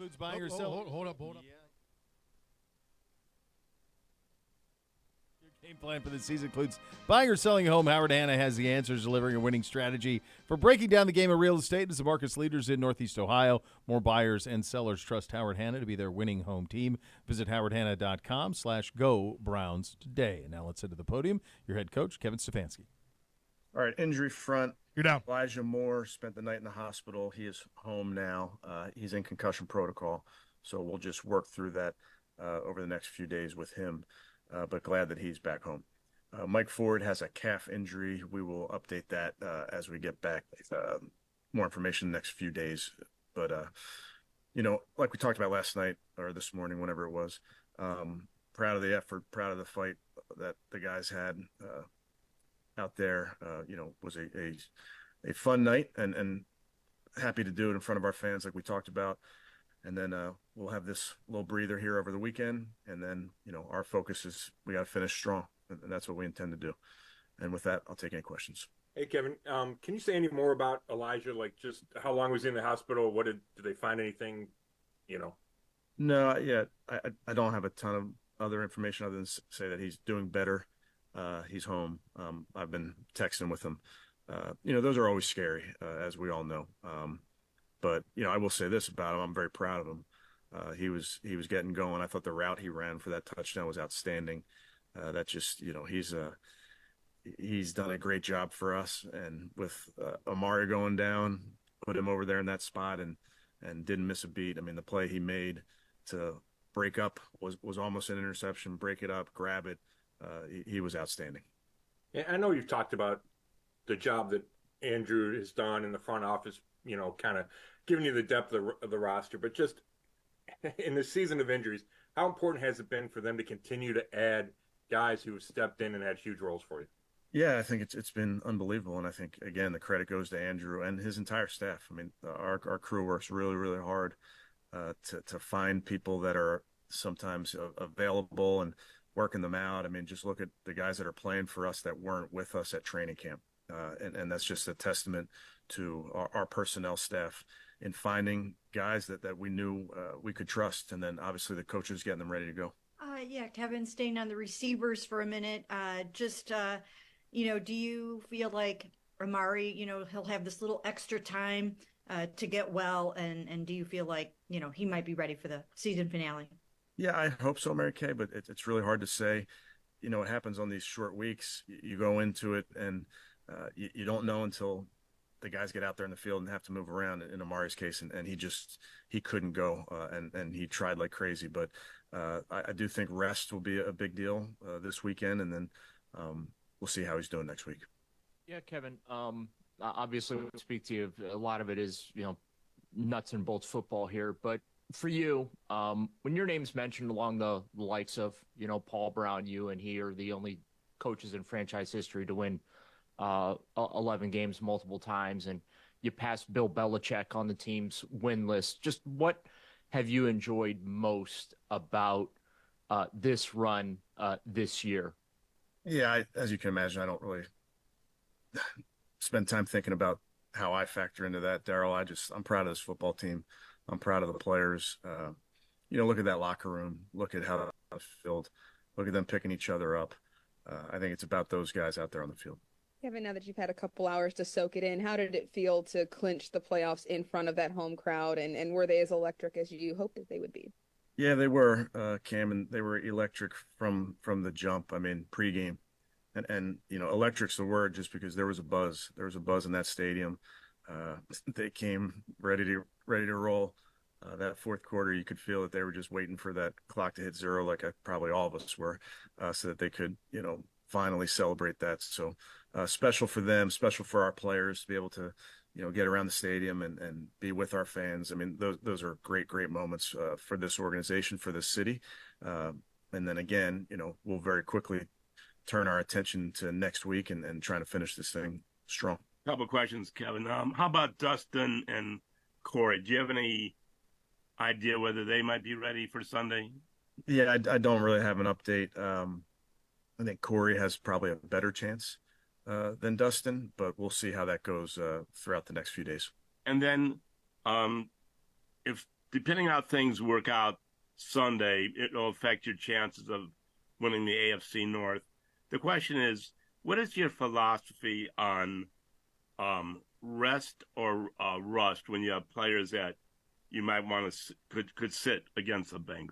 includes buying or selling. Hold up. Yeah. Your game plan for the season includes buying or selling a home. Howard Hanna has the answers, delivering a winning strategy for breaking down the game of real estate as the market's leaders in Northeast Ohio. More buyers and sellers trust Howard Hanna to be their winning home team. Visit howardhanna.com/go Browns today. And now let's head to the podium. Your head coach, Kevin Stefanski. All right, injury front. You're down. Elijah Moore spent the night in the hospital. He is home now. He's in concussion protocol, so we'll just work through that over the next few days with him, but glad that he's back home. Mike Ford has a calf injury. We will update that as we get back more information in the next few days. But, like we talked about last night or this morning, whenever it was, proud of the effort, proud of the fight that the guys had out there. Was a fun night and happy to do it in front of our fans like we talked about. And then we'll have this little breather here over the weekend. And then, our focus is we got to finish strong. And that's what we intend to do. And with that, I'll take any questions. Hey, Kevin, can you say any more about Elijah? Like just how long was he in the hospital? Did they find anything, No, yeah, I don't have a ton of other information other than say that he's doing better. He's home. I've been texting with him. Those are always scary, as we all know. But I will say this about him: I'm very proud of him. He was getting going. I thought the route he ran for that touchdown was outstanding. That just he's done a great job for us. And with Amari going down, put him over there in that spot and didn't miss a beat. I mean, the play he made to break up was almost an interception. Break it up, grab it. He was outstanding. Yeah, I know you've talked about the job that Andrew has done in the front office, kind of giving you the depth of the roster, but just in the season of injuries, how important has it been for them to continue to add guys who have stepped in and had huge roles for you? Yeah, I think it's been unbelievable. And I think, again, the credit goes to Andrew and his entire staff. I mean, our crew works really, really hard to find people that are sometimes available and working them out. I mean, just look at the guys that are playing for us that weren't with us at training camp. And that's just a testament to our personnel staff in finding guys that we knew we could trust. And then obviously the coaches getting them ready to go. Yeah, Kevin, staying on the receivers for a minute. Do you feel like Amari, he'll have this little extra time to get well? And do you feel like, he might be ready for the season finale? Yeah, I hope so, Mary Kay, but it's really hard to say. It happens on these short weeks. You go into it and you don't know until the guys get out there in the field and have to move around in Amari's case. And he couldn't go and he tried like crazy. But I do think rest will be a big deal this weekend. And then we'll see how he's doing next week. Yeah, Kevin, obviously we'll speak to you. A lot of it is, nuts and bolts football here. But for you, when your name's mentioned along the likes of, Paul Brown, you and he are the only coaches in franchise history to win 11 games multiple times, and you passed Bill Belichick on the team's win list. Just what have you enjoyed most about this run this year? Yeah, as you can imagine, I don't really spend time thinking about how I factor into that, Daryl. I'm proud of this football team. I'm proud of the players. Look at that locker room. Look at how it's filled. Look at them picking each other up. I think it's about those guys out there on the field. Kevin, now that you've had a couple hours to soak it in, how did it feel to clinch the playoffs in front of that home crowd? And were they as electric as you hoped that they would be? Yeah, they were, Cam, and they were electric from the jump. I mean, pregame. And electric's the word just because there was a buzz. There was a buzz in that stadium. They came ready to roll. That fourth quarter, you could feel that they were just waiting for that clock to hit zero, like probably all of us were, so that they could, finally celebrate that. So special for them, special for our players to be able to, get around the stadium and be with our fans. I mean, those are great, great moments for this organization, for this city. And then again, we'll very quickly turn our attention to next week and trying to finish this thing strong. Couple of questions, Kevin. How about Dustin and Corey? Do you have any idea whether they might be ready for Sunday? Yeah, I don't really have an update. I think Corey has probably a better chance than Dustin, but we'll see how that goes throughout the next few days. And then if depending on how things work out Sunday, it will affect your chances of winning the AFC North. The question is, what is your philosophy on rest or rust when you have players that you might want to could sit against the Bengals?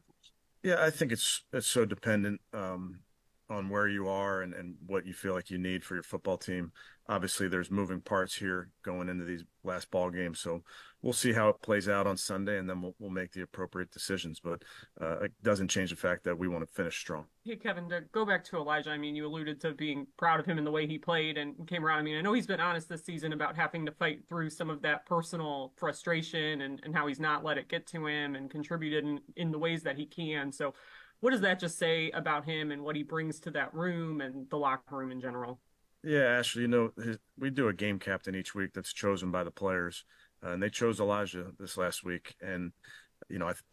Yeah, I think it's so dependent on where you are and what you feel like you need for your football team. Obviously, there's moving parts here going into these last ball games, so we'll see how it plays out on Sunday, and then we'll make the appropriate decisions. But it doesn't change the fact that we want to finish strong. Hey, Kevin, to go back to Elijah, I mean, you alluded to being proud of him and the way he played and came around. I mean, I know he's been honest this season about having to fight through some of that personal frustration and how he's not let it get to him and contributed in the ways that he can. So what does that just say about him and what he brings to that room and the locker room in general? Yeah, Ashley, we do a game captain each week that's chosen by the players, and they chose Elijah this last week. And,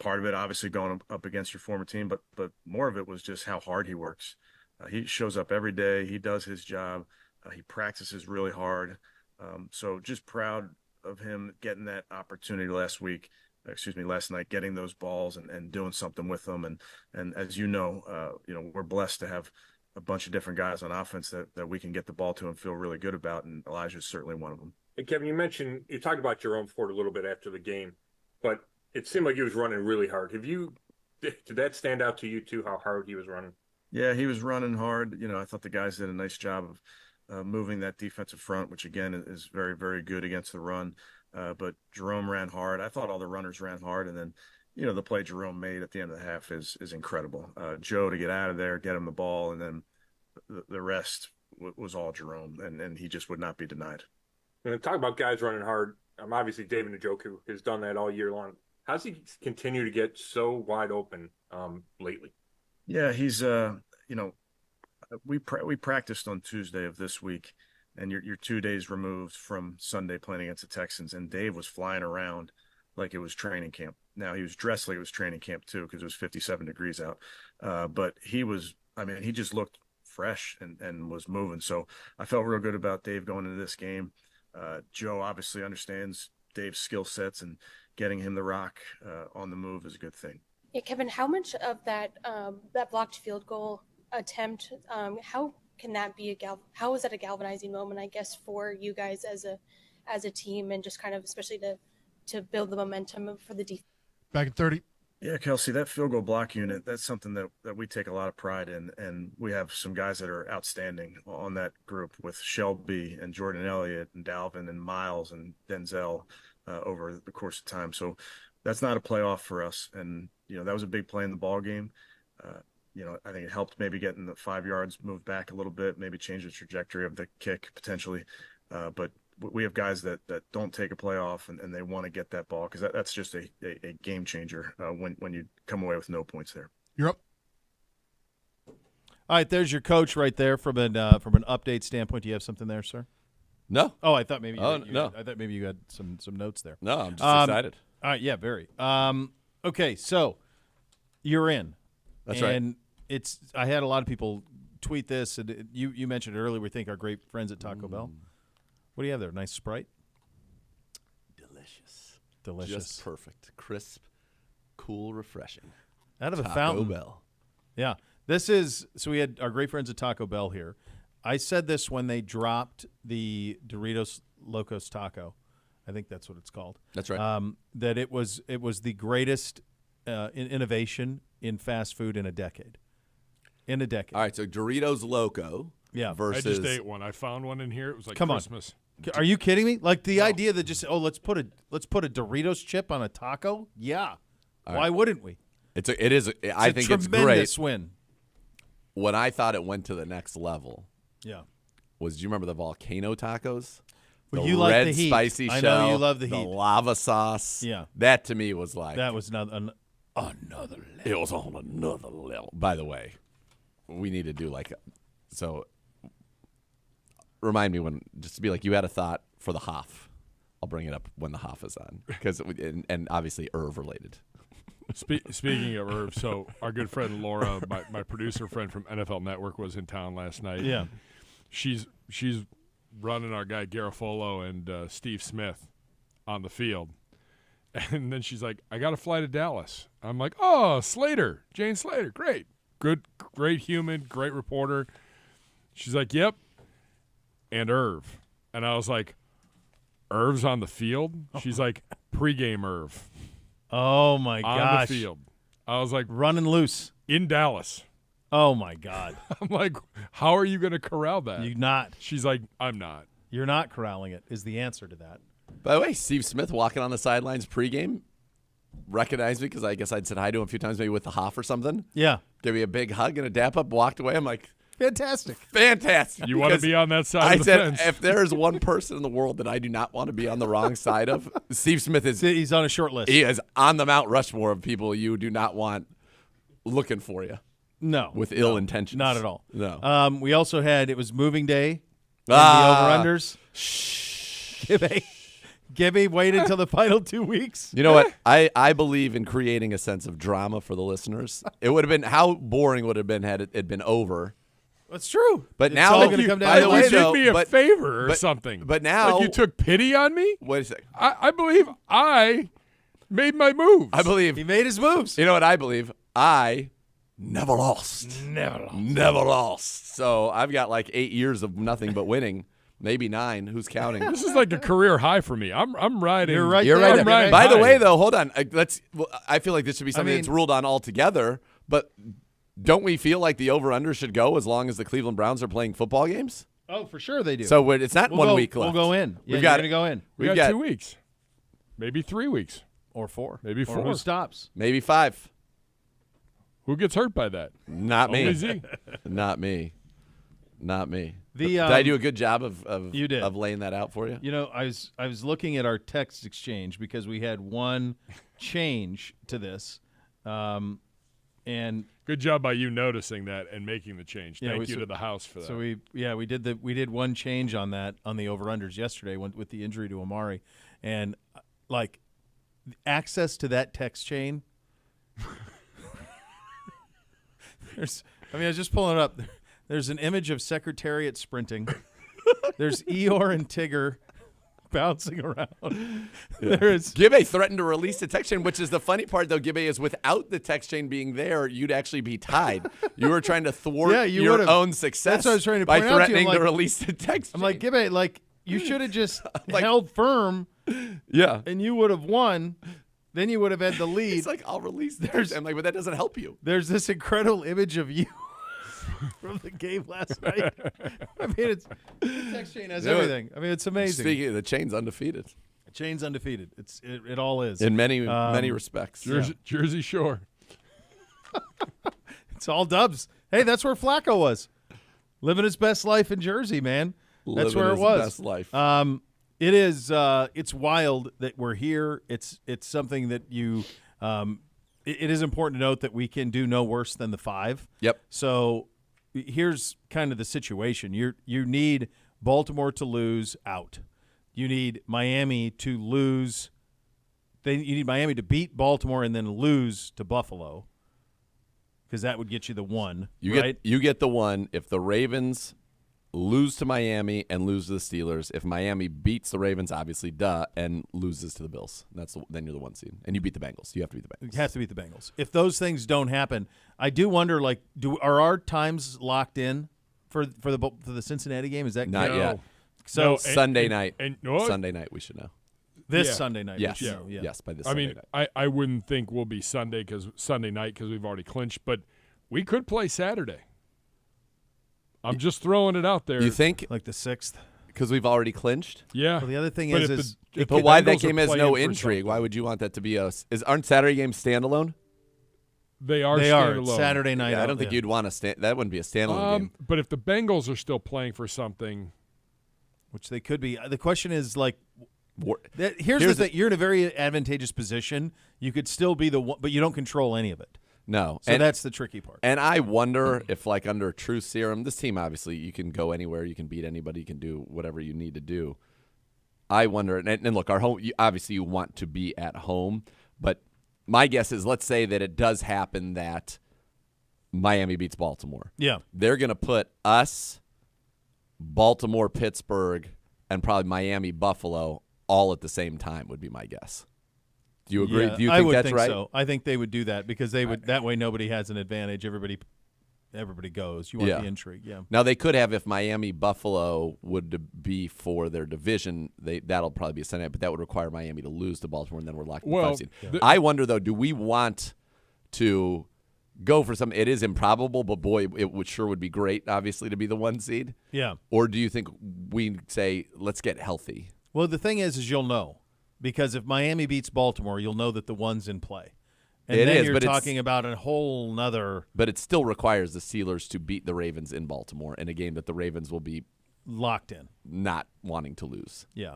part of it obviously going up against your former team, but more of it was just how hard he works. He shows up every day. He does his job. He practices really hard. So just proud of him getting that opportunity last night, getting those balls and doing something with them. And as we're blessed to have a bunch of different guys on offense that we can get the ball to and feel really good about, and Elijah's certainly one of them. Hey, Kevin, you talked about Jerome Ford a little bit after the game, but it seemed like he was running really hard. Did that stand out to you too, how hard he was running? Yeah, he was running hard. I thought the guys did a nice job of moving that defensive front, which again is very, very good against the run. But Jerome ran hard. I thought all the runners ran hard, and then the play Jerome made at the end of the half is incredible. Joe to get out of there, get him the ball, and then the rest was all Jerome, and he just would not be denied. And talk about guys running hard. Obviously, David Njoku has done that all year long. How's he continue to get so wide open lately? Yeah, he's we practiced on Tuesday of this week, and you're 2 days removed from Sunday playing against the Texans, and Dave was flying around like it was training camp. Now, he was dressed like it was training camp too, because it was 57 degrees out. But he just looked fresh and was moving. So I felt real good about Dave going into this game. Joe obviously understands Dave's skill sets, and getting him the rock on the move is a good thing. Yeah, Kevin, how much of that blocked field goal attempt, how can that be how is that a galvanizing moment, I guess, for you guys as a team, and just kind of especially to build the momentum for the defense? Back at 30. Yeah, Kelsey, that field goal block unit, that's something that we take a lot of pride in, and we have some guys that are outstanding on that group with Shelby and Jordan Elliott and Dalvin and Miles and Denzel over the course of time. So that's not a playoff for us, and that was a big play in the ball game. I think it helped maybe getting the 5 yards moved back a little bit, maybe change the trajectory of the kick potentially. But we have guys that don't take a playoff and they want to get that ball, because that's just a game changer when you come away with no points there. You're up. All right, there's your coach right there from an update standpoint. Do you have something there, sir? No. Oh, I thought maybe no. I thought maybe you had some notes there. No, I'm just excited. All right, yeah, very. Okay, so you're in. That's right. And I had a lot of people tweet this, and you mentioned it earlier. We thank our great friends at Taco Bell. What do you have there? Nice Sprite? Delicious. Just perfect. Crisp, cool, refreshing. Out of a Taco fountain. Bell. Yeah. So we had our great friends at Taco Bell here. I said this when they dropped the Doritos Locos Taco. I think that's what it's called. That's right. That it was the greatest innovation in fast food in a decade. All right, so Doritos Loco. Yeah. Versus. I just ate one. I found one in here. It was like Come Christmas. On. Are you kidding me? Like the idea that just let's put a Doritos chip on a taco? Yeah. Why wouldn't we? I think it's great. Tremendous win. When I thought it went to the next level. Yeah. Do you remember the volcano tacos? Well, the you like red the heat. Spicy I shell, know you love the heat. The lava sauce. Yeah. That to me was like. That was another level. It was on another level. By the way, we need to do so. Remind me just to be like, you had a thought for the Hoff. I'll bring it up when the Hoff is on, because and obviously Irv related. Speaking of Irv, so our good friend Laura, my producer friend from NFL Network, was in town last night. Yeah, she's running our guy Garofolo and Steve Smith on the field, And then she's like, I got to fly to Dallas. I'm like, oh, Slater, Jane Slater, great. Great human, great reporter. She's like, yep. And Irv. And I was like, Irv's on the field? She's like, pregame Irv. Oh, my gosh. On the field. I was like, running loose. In Dallas. Oh, my God. I'm like, how are you going to corral that? You're not. She's like, I'm not. You're not corralling it is the answer to that. By the way, Steve Smith walking on the sidelines pregame recognized me because I guess I'd said hi to him a few times, maybe with the Hoff or something. Yeah. Gave me a big hug and a dap up, walked away. I'm like, fantastic. You want to be on that side I of the said, fence. if there is one person in the world that I do not want to be on the wrong side of, Steve Smith is. He's on a short list. He is on the Mount Rushmore of people you do not want looking for you. No. With ill intentions. Not at all. No. We also had, it was moving day. The over-unders. Gibby waited until the final 2 weeks. You know what? I believe in creating a sense of drama for the listeners. It would have been, how boring would it have been had it been over? That's true. But It's now, all gonna come down by to the the way, end. did though, me a but- favor or but- something. But now, like you took pity on me? Wait a second. I believe I made my moves. I believe he made his moves. You know what I believe? I never lost. Never lost. So I've got like 8 years of nothing but winning. Maybe 9. Who's counting? This is like a career high for me. I'm riding. You're right You're there. right. I'm there. riding By the high. way, though, hold on. I feel like this should be something mean- that's ruled on altogether. But don't we feel like the over/under should go as long as the Cleveland Browns are playing football games? Oh, for sure they do. So it's not We'll 1 go- week left. We'll go in. Yeah, We've got you're going to go in. We got 2 weeks. Maybe 3 weeks. Or 4. Maybe Or 4. who stops? Maybe 5. Who gets hurt by that? Not me. Only Z. Not me. Not me. The, Did I do a good job of you did. of laying that out for you? You know, I was looking at our text exchange because we had one change to this, and Good job by you noticing that and making the change. Yeah, Thank you to the house for that. So we did one change on that on the over-unders yesterday with the injury to Amari, and like access to that text chain. I was just pulling it up. There's an image of Secretariat sprinting. There's Eeyore and Tigger bouncing around. There's Gibbe threatened to release the text chain, which is the funny part, though, Gibbe, is without the text chain being there, you'd actually be tied. You were trying to thwart you your would've. own success That's what I was trying to by point out to you. I'm threatening to like- release the text I'm chain. like, Gibbe, like you should have just held firm, yeah. and you would have won. Then you would have had the lead. It's like, I'll release this. I'm like, but that doesn't help you. There's this incredible image of you from the game last night. I mean, the text chain has everything. I mean, it's amazing. Speaking of, the chain's undefeated. The chain's undefeated. It all is. In many respects. Jersey Shore. It's all Dubs. Hey, that's where Flacco was. Living his best life in Jersey, man. That's Living where it his was. best life. It is. It's wild that we're here. It's something that you. It is important to note that we can do no worse than the 5. Yep. So here's kind of the situation. You need Baltimore to lose out. You need Miami to lose. You need Miami to beat Baltimore and then lose to Buffalo, because that would get you the 1. You get the 1 if the Ravens lose to Miami and lose to the Steelers. If Miami beats the Ravens, obviously, and loses to the Bills, then you're the 1 seed, and you beat the Bengals. You have to beat the Bengals. You have to beat the Bengals. If those things don't happen, I do wonder. Like, are our times locked in for the Cincinnati game? Is that Not clear? yet. So No, Sunday night. what? Sunday night, we should know. this Yeah. Sunday night. Yes. we should know, yeah. Yes, by this I Sunday mean, night. I wouldn't think we'll be Sunday night because we've already clinched, but we could play Saturday. I'm just throwing it out there. You think? Like the 6th. Because we've already clinched? Yeah. Well, the other thing But is, if is the- if But the why that Bengals are game has playing no for intrigue? something. Why would you want that to be aren't Saturday games standalone? They are they are standalone. Saturday night. Yeah, I don't think you'd want to that wouldn't be a standalone game. But if the Bengals are still playing for something, which they could be. The question is, like, War- here's the thing. You're in a very advantageous position. You could still be the one, but you don't control any of it. No. So that's the tricky part. And I wonder if, like, under True Serum, this team, obviously, you can go anywhere. You can beat anybody. You can do whatever you need to do. I wonder, and look, our home, obviously you want to be at home, but my guess is, let's say that it does happen that Miami beats Baltimore. Yeah. They're going to put us, Baltimore, Pittsburgh, and probably Miami, Buffalo all at the same time would be my guess. Do you agree? Yeah, do you I think would that's think right? so. I think they would do that because they would. That way, nobody has an advantage. Everybody goes. You want the intrigue. Yeah. Now they could have if Miami Buffalo would be for their division. That'll probably be a Sunday, but that would require Miami to lose to Baltimore, and then we're locked in the 5 seed. I wonder though, do we want to go for some? It is improbable, but boy, it would be great, obviously, to be the 1 seed. Yeah. Or do you think we say let's get healthy? Well, the thing is you'll know because if Miami beats Baltimore, you'll know that the 1's in play. And then you're talking about a whole nother. But it still requires the Steelers to beat the Ravens in Baltimore in a game that the Ravens will be locked in, not wanting to lose. Yeah,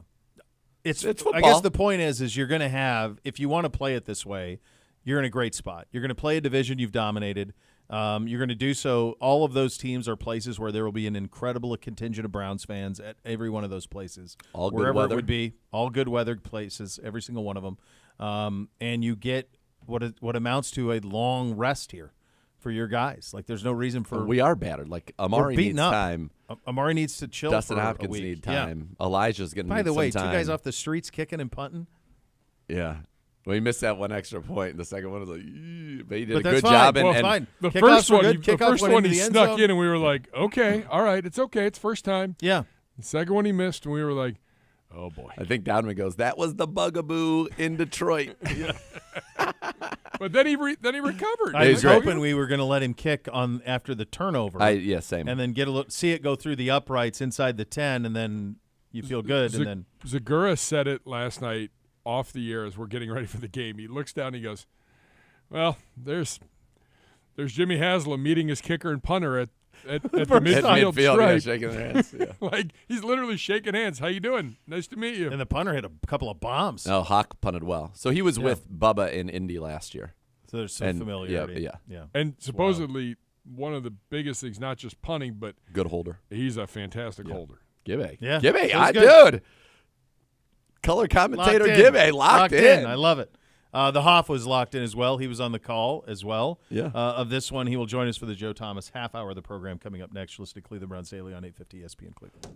it's football. I guess the point is you're going to have, if you want to play it this way, you're in a great spot. You're going to play a division you've dominated. You're going to do so. All of those teams are places where there will be an incredible contingent of Browns fans at every one of those places. All good wherever weather. it would be, all good weather places, every single one of them. And you get what amounts to a long rest here for your guys. Like there's no reason for. We are battered. Like Amari needs time. Amari needs to chill. Dustin for Hopkins a week. need time. Elijah's going to need By the way, some time. 2 guys off the streets kicking and punting. Yeah. Well, he missed that one extra point, and the second one was like, ew, but he did a that's good fine. job. Well, And fine. The Kickoffs first were one, good. the Kickoff first went one into he the end snuck zone. in, and we were like, okay, all right, it's okay, it's first time. Yeah. The second one he missed, and we were like, oh boy. I think Downman goes, that was the bugaboo in Detroit. But then he recovered. I was hoping we were going to let him kick on after the turnover. Same. And then see it go through the uprights inside the 10, and then you feel good. And then Zagura said it last night off the air as we're getting ready for the game. He looks down and he goes, well, there's Jimmy Haslam meeting his kicker and punter at the midfield stripe. Shaking their hands. Yeah. Like he's literally shaking hands. How you doing? Nice to meet you. And the punter hit a couple of bombs. No, Hawk punted well. So he was with Bubba in Indy last year. So there's some familiarity. Yeah. And supposedly one of the biggest things, not just punting, but good holder. He's a fantastic holder. Gibbe. Yeah. Gibbe, Good. dude. Color commentator Gibbe, locked in. I love it. The Hoff was locked in as well. He was on the call as well. Yeah. Of this one, he will join us for the Joe Thomas half hour of the program coming up next. You're listening to Cleveland Browns Daily on 850 ESPN Cleveland.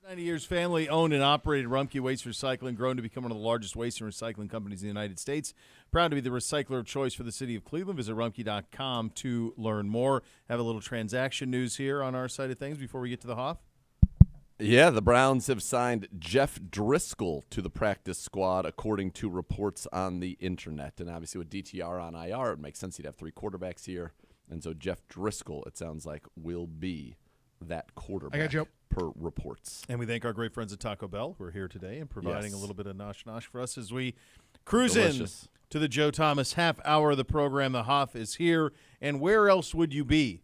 90 years, family-owned and operated Rumpke Waste Recycling, grown to become one of the largest waste and recycling companies in the United States. Proud to be the recycler of choice for the city of Cleveland. Visit rumpke.com to learn more. Have a little transaction news here on our side of things before we get to the Hoff. Yeah, the Browns have signed Jeff Driscoll to the practice squad, according to reports on the internet. And obviously with DTR on IR, it makes sense he'd have 3 quarterbacks here. And so Jeff Driscoll, it sounds like, will be that quarterback. I got you. Per reports. And we thank our great friends at Taco Bell who are here today and providing Yes. a little bit of nosh-nosh for us as we cruise Delicious. in to the Joe Thomas half hour of the program. The Hoff is here. And where else would you be?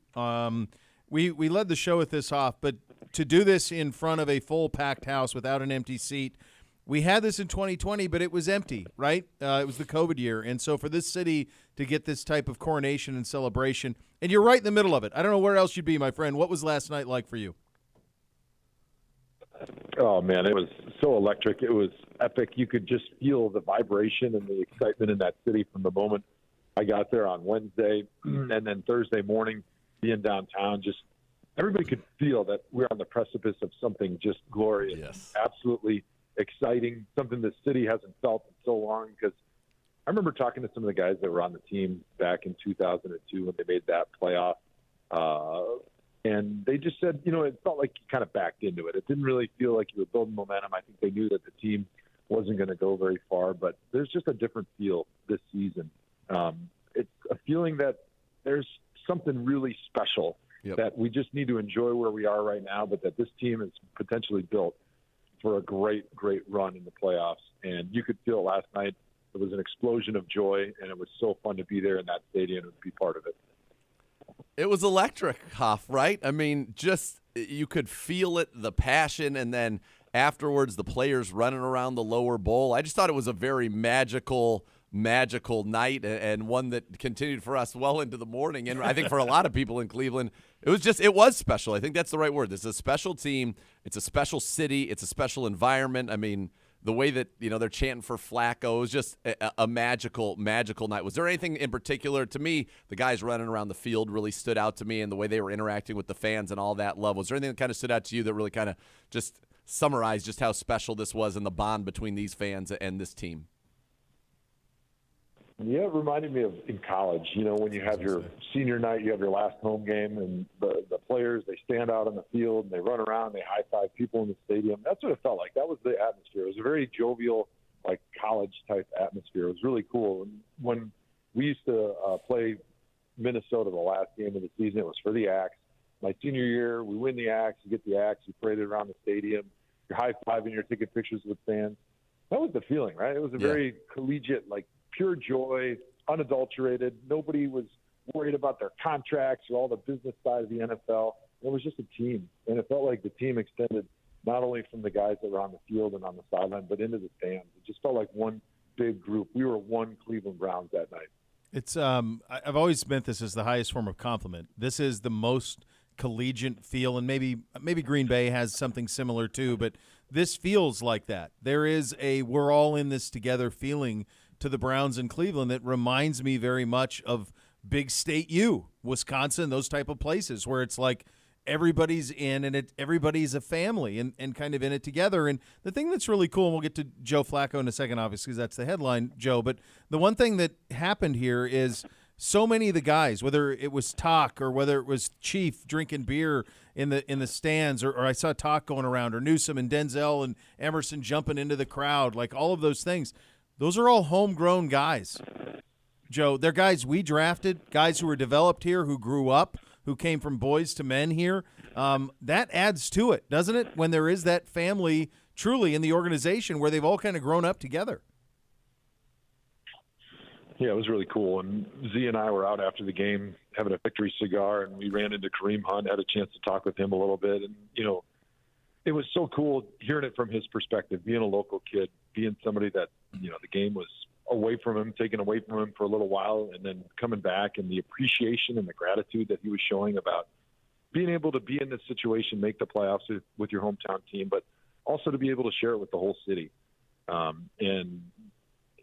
We led the show with this Hoff, but to do this in front of a full packed house without an empty seat, we had this in 2020, but it was empty, right? It was the COVID year. And so for this city to get this type of coronation and celebration, and you're right in the middle of it. I don't know where else you'd be, my friend. What was last night like for you? Oh, man, it was so electric. It was epic. You could just feel the vibration and the excitement in that city from the moment I got there on Wednesday and then Thursday morning being downtown. Just everybody could feel that we're on the precipice of something just glorious. Yes. Absolutely exciting, something the city hasn't felt in so long, because I remember talking to some of the guys that were on the team back in 2002 when they made that playoff. And they just said, it felt like you kind of backed into it. It didn't really feel like you were building momentum. I think they knew that the team wasn't going to go very far, but there's just a different feel this season. It's a feeling that there's something really special that we just need to enjoy where we are right now, but that this team is potentially built for a great, great run in the playoffs. And you could feel last night it was an explosion of joy, and it was so fun to be there in that stadium and be part of it. It was electric, Hoff, right? I mean, just you could feel it, the passion, and then afterwards the players running around the lower bowl. I just thought it was a very magical night, and one that continued for us well into the morning. And I think for a lot of people in Cleveland, it was special. I think that's the right word. This is a special team. It's a special city. It's a special environment. I mean, the way that, they're chanting for Flacco, it was just a magical night. Was there anything in particular? To me, the guys running around the field really stood out to me, and the way they were interacting with the fans and all that love. Was there anything that kind of stood out to you that really kind of just summarized just how special this was and the bond between these fans and this team? Yeah, it reminded me of in college, when you have your senior night, you have your last home game, and the players, they stand out on the field, and they run around, they high-five people in the stadium. That's what it felt like. That was the atmosphere. It was a very jovial, college-type atmosphere. It was really cool. And when we used to play Minnesota the last game of the season, it was for the Axe. My senior year, we win the Axe, you get the Axe, you parade it around the stadium, you're high-fiving, you're taking pictures with fans. That was the feeling, right? It was a very collegiate, pure joy, unadulterated. Nobody was worried about their contracts or all the business side of the NFL. It was just a team, and it felt like the team extended not only from the guys that were on the field and on the sideline, but into the stands. It just felt like one big group. We were one Cleveland Browns that night. It's I've always meant this as the highest form of compliment. This is the most collegiate feel, and maybe Green Bay has something similar too, but this feels like that. There is a we're all in this together feeling to the Browns in Cleveland that reminds me very much of Big State U, Wisconsin, those type of places where it's like everybody's in and everybody's a family and kind of in it together. And the thing that's really cool, and we'll get to Joe Flacco in a second, obviously, because that's the headline, Joe, but the one thing that happened here is so many of the guys, whether it was Talk or whether it was Chief drinking beer in the stands, or I saw Talk going around, or Newsom and Denzel and Emerson jumping into the crowd, all of those things, those are all homegrown guys, Joe. They're guys we drafted, guys who were developed here, who grew up, who came from boys to men here. That adds to it, doesn't it, when there is that family truly in the organization where they've all kind of grown up together? Yeah, it was really cool. And Z and I were out after the game having a victory cigar, and we ran into Kareem Hunt, had a chance to talk with him a little bit. And, it was so cool hearing it from his perspective, being a local kid, being somebody that, the game was away from him, taken away from him for a little while, and then coming back, and the appreciation and the gratitude that he was showing about being able to be in this situation, make the playoffs with your hometown team, but also to be able to share it with the whole city. And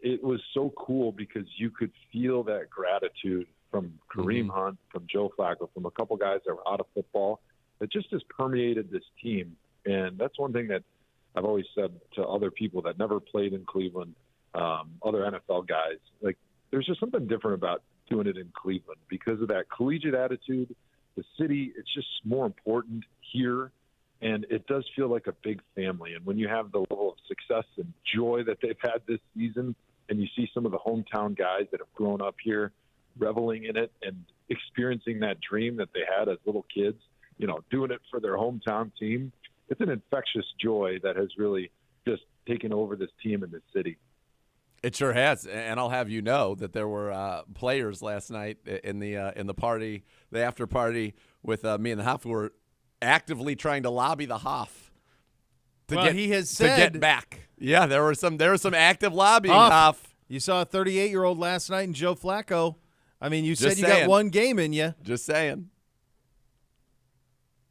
it was so cool because you could feel that gratitude from Kareem Hunt, from Joe Flacco, from a couple guys that were out of football, that just has permeated this team. And that's one thing that I've always said to other people that never played in Cleveland, other NFL guys. Like, there's just something different about doing it in Cleveland because of that collegiate attitude. The city, it's just more important here, and it does feel like a big family. And when you have the level of success and joy that they've had this season, and you see some of the hometown guys that have grown up here reveling in it and experiencing that dream that they had as little kids, you know, doing it for their hometown team, it's an infectious joy that has really just taken over this team and this city. It sure has, and I'll have you know that there were players last night in the party, the after party with me and the Hoff, who were actively trying to lobby the Hoff to get back. Yeah, there was some active lobbying. Hoff, you saw a 38-year-old last night in Joe Flacco. I mean, you said Just you saying. got one game in you. Just saying.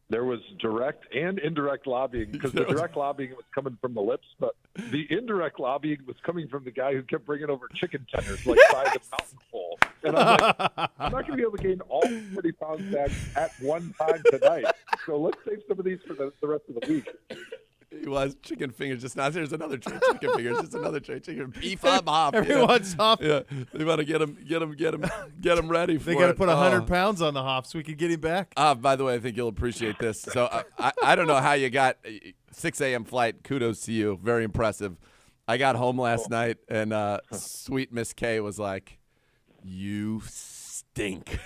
There was direct and indirect lobbying because the direct lobbying was coming from the lips, but the indirect lobbying was coming from the guy who kept bringing over chicken tenders like by the mountain full. And I'm like, I'm not going to be able to gain all 30 pounds back at one time tonight. So let's save some of these for the rest of the week. He was chicken fingers just now. There's another tray chicken fingers. Just another tray chicken. Beef up, Hoff. Everyone's Hoff. Yeah, they want to get him ready for it. They got to put 100 pounds on the Hoff so we can get him back. By the way, I think you'll appreciate this. So I don't know how you got 6 a.m. flight. Kudos to you. Very impressive. I got home last night, and sweet Miss K was like, "You stink."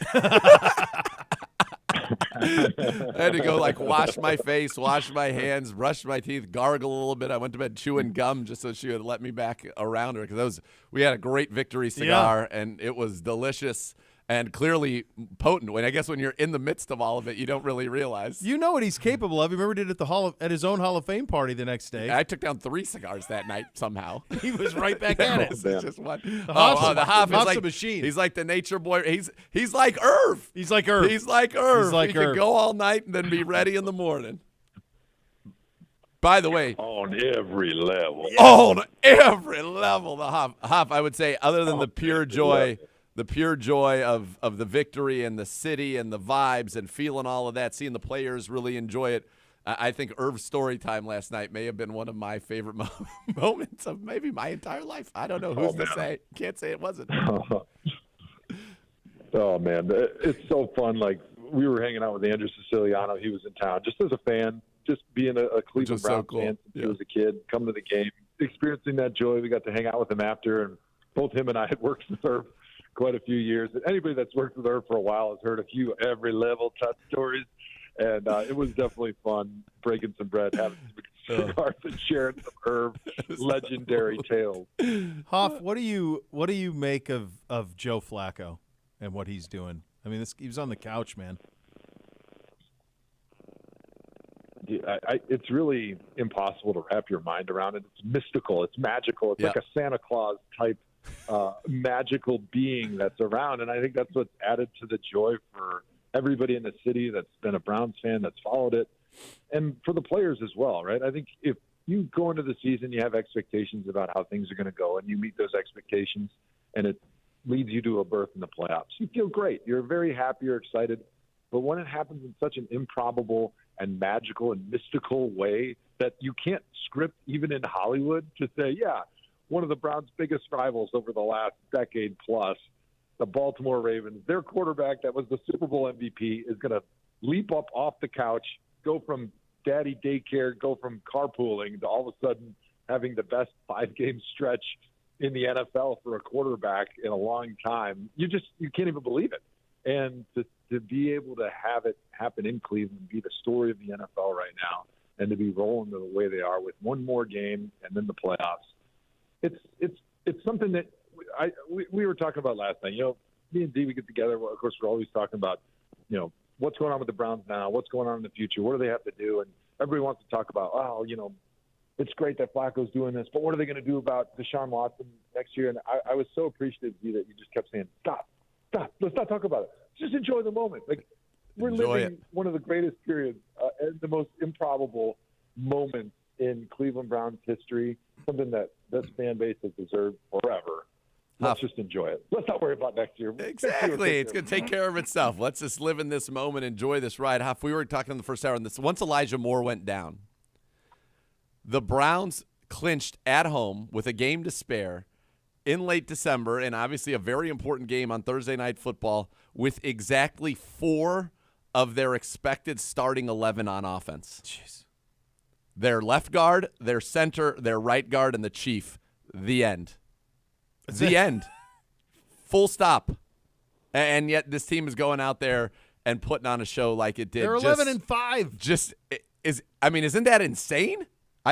I had to go wash my face, wash my hands, brush my teeth, gargle a little bit. I went to bed chewing gum just so she would let me back around her because we had a great victory cigar and it was delicious and clearly potent. I guess when you're in the midst of all of it, you don't really realize. You know what he's capable of. You remember did it at his own Hall of Fame party the next day. I took down 3 cigars that night somehow. He was right back at it. It's just one. The Hoff's like a machine. He's like the nature boy. He's like Irv. He's like Irv. He can go all night and then be ready in the morning. By the way, on every level. On every level, the Hoff, I would say, other than the pure joy. The pure joy of the victory and the city and the vibes and feeling all of that, seeing the players really enjoy it. I think Irv's story time last night may have been one of my favorite moments of maybe my entire life. I don't know who's to say. Can't say it wasn't. Oh, man. It's so fun. Like, we were hanging out with Andrew Siciliano. He was in town just as a fan, just being a Cleveland Browns fan since he was a kid, coming to the game, experiencing that joy. We got to hang out with him after, and both him and I had worked with Irv quite a few years. And anybody that's worked with her for a while has heard a few every level touch stories. And it was definitely fun breaking some bread, having some cigars, and sharing some Irv legendary tales. Hoff, what do you make of Joe Flacco and what he's doing? I mean, he was on the couch, man. It's really impossible to wrap your mind around it. It's mystical. It's magical. It's like a Santa Claus type magical being that's around, and I think that's what's added to the joy for everybody in the city that's been a Browns fan, that's followed it, and for the players as well, right? I think if you go into the season, you have expectations about how things are going to go, and you meet those expectations, and it leads you to a berth in the playoffs. You feel great. You're very happy. You're excited. But when it happens in such an improbable and magical and mystical way that you can't script even in Hollywood to say, yeah, one of the Browns' biggest rivals over the last decade plus, the Baltimore Ravens, their quarterback that was the Super Bowl MVP is going to leap up off the couch, go from daddy daycare, go from carpooling to all of a sudden having the best 5-game stretch in the NFL for a quarterback in a long time. You can't even believe it. And to be able to have it happen in Cleveland, be the story of the NFL right now, and to be rolling the way they are with one more game and then the playoffs, it's something that we were talking about last night. You know, me and D, we get together. Well, of course, we're always talking about, you know, what's going on with the Browns now, what's going on in the future, what do they have to do, and everybody wants to talk about, oh, you know, it's great that Flacco's doing this, but what are they going to do about Deshaun Watson next year? And I was so appreciative, D, that you just kept saying, stop, let's not talk about it. Just enjoy the moment. Like, we're living one of the greatest periods and the most improbable moments in Cleveland Browns history, something that this fan base has deserved forever. Let's just enjoy it. Let's not worry about next year. Exactly. It's going to take care of itself. Let's just live in this moment, enjoy this ride. Huff, we were talking in the first hour on this. Once Elijah Moore went down, The Browns clinched at home with a game to spare in late December, and obviously a very important game on Thursday Night Football, with exactly 4 of their expected starting 11 on offense. Jeez. Their left guard, their center, their right guard, and the chief. The end. The end. Full stop. And yet this team is going out there and putting on a show like it did. They're 11-5. Isn't that insane?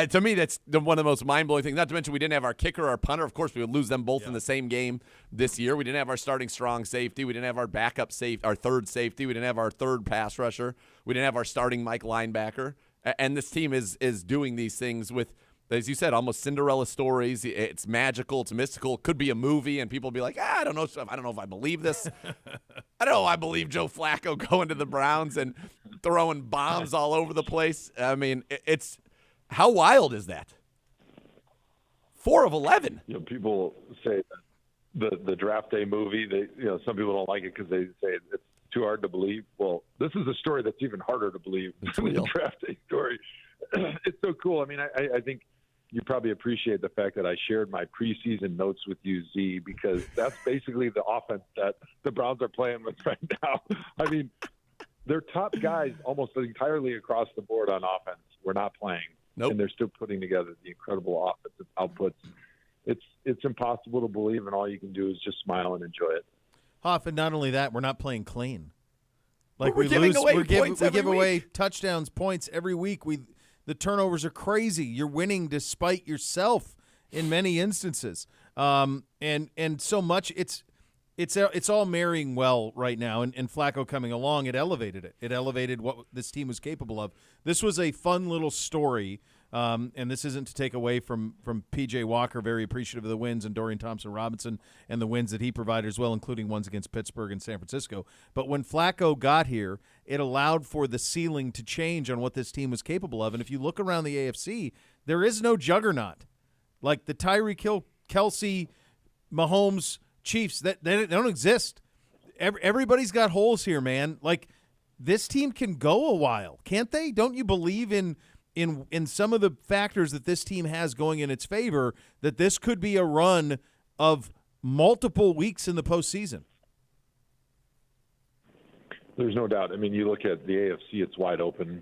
To me, that's one of the most mind-blowing things. Not to mention we didn't have our kicker or our punter. Of course, we would lose them both in the same game this year. We didn't have our starting strong safety. We didn't have our backup our third safety. We didn't have our third pass rusher. We didn't have our starting Mike linebacker. And this team is doing these things with, as you said, almost Cinderella stories. It's magical. It's mystical. It could be a movie, and people will be like, I don't know if I believe this. I don't know if I believe Joe Flacco going to the Browns and throwing bombs all over the place. I mean, it's – how wild is that? 4 of 11. People say that the draft day movie. Some people don't like it because they say it's too hard to believe. Well, this is a story that's even harder to believe than the draft day story. It's so cool. I mean, I think you probably appreciate the fact that I shared my preseason notes with you, Z, because that's basically the offense that the Browns are playing with right now. I mean, their top guys almost entirely across the board on offense were not playing. Nope. And they're still putting together the incredible offensive outputs. It's impossible to believe, and all you can do is just smile and enjoy it. Hoff, and not only that, we're not playing clean. Like we give away touchdowns, points every week. The turnovers are crazy. You're winning despite yourself in many instances, and so much. It's all marrying well right now, and Flacco coming along, it elevated it. It elevated what this team was capable of. This was a fun little story, and this isn't to take away from P.J. Walker, very appreciative of the wins, and Dorian Thompson-Robinson and the wins that he provided as well, including ones against Pittsburgh and San Francisco. But when Flacco got here, it allowed for the ceiling to change on what this team was capable of. And if you look around the AFC, there is no juggernaut. Like the Tyreek Hill, Kelsey, Mahomes, Chiefs, they don't exist. Everybody's got holes here, man. Like, this team can go a while, can't they? Don't you believe in some of the factors that this team has going in its favor, that this could be a run of multiple weeks in the postseason? There's no doubt. I mean, you look at the AFC, it's wide open.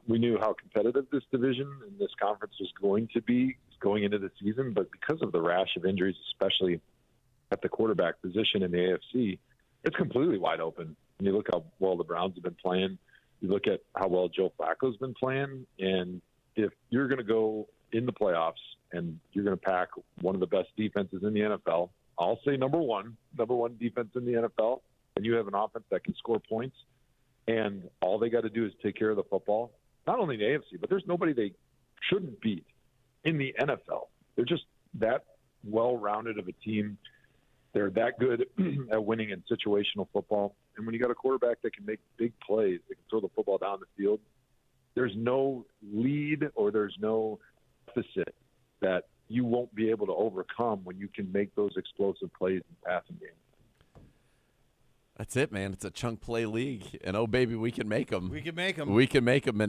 We knew how competitive this division and this conference was going to be going into the season, but because of the rash of injuries, especially at the quarterback position in the AFC, it's completely wide open. And you look how well the Browns have been playing. You look at how well Joe Flacco's been playing. And if you're going to go in the playoffs and you're going to pack one of the best defenses in the NFL, I'll say number one defense in the NFL, and you have an offense that can score points, and all they got to do is take care of the football, not only in the AFC, but there's nobody they shouldn't beat in the NFL. They're just that well-rounded of a team. They're that good at winning in situational football. And when you got a quarterback that can make big plays, that can throw the football down the field, there's no lead or there's no deficit that you won't be able to overcome when you can make those explosive plays in the passing game. That's it, man. It's a chunk play league. And, oh, baby, we can make them. We can make them. We can make them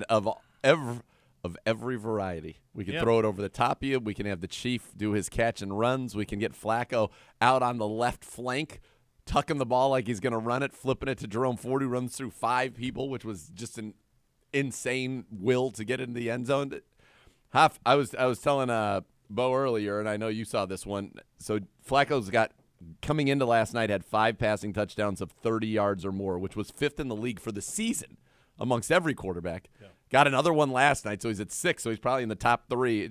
of every variety. We can throw it over the top of you. We can have the Chief do his catch and runs. We can get Flacco out on the left flank, tucking the ball like he's going to run it, flipping it to Jerome Ford, who runs through 5 people, which was just an insane will to get into the end zone. I was telling Bo earlier, and I know you saw this one. So Flacco's got, coming into last night, had 5 passing touchdowns of 30 yards or more, which was 5th in the league for the season amongst every quarterback. Yeah. Got another one last night, so he's at 6, so he's probably in the top 3.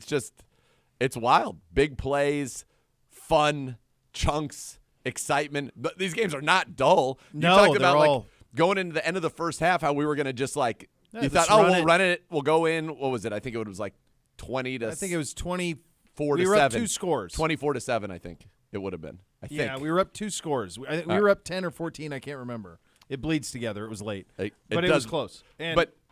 It's wild. Big plays, fun, chunks, excitement. But these games are not dull. No, you talked they're about all... like going into the end of the first half, how we were going to just like, yeah, you thought, we'll run it, we'll go in. What was it? I think it was like 20 to. I think it was 24 to 7. We were up 2 scores. 24-7, I think it would have been. I think. Yeah, we were up 2 scores. We were up 10 or 14. I can't remember. It bleeds together. It was late, but it was close.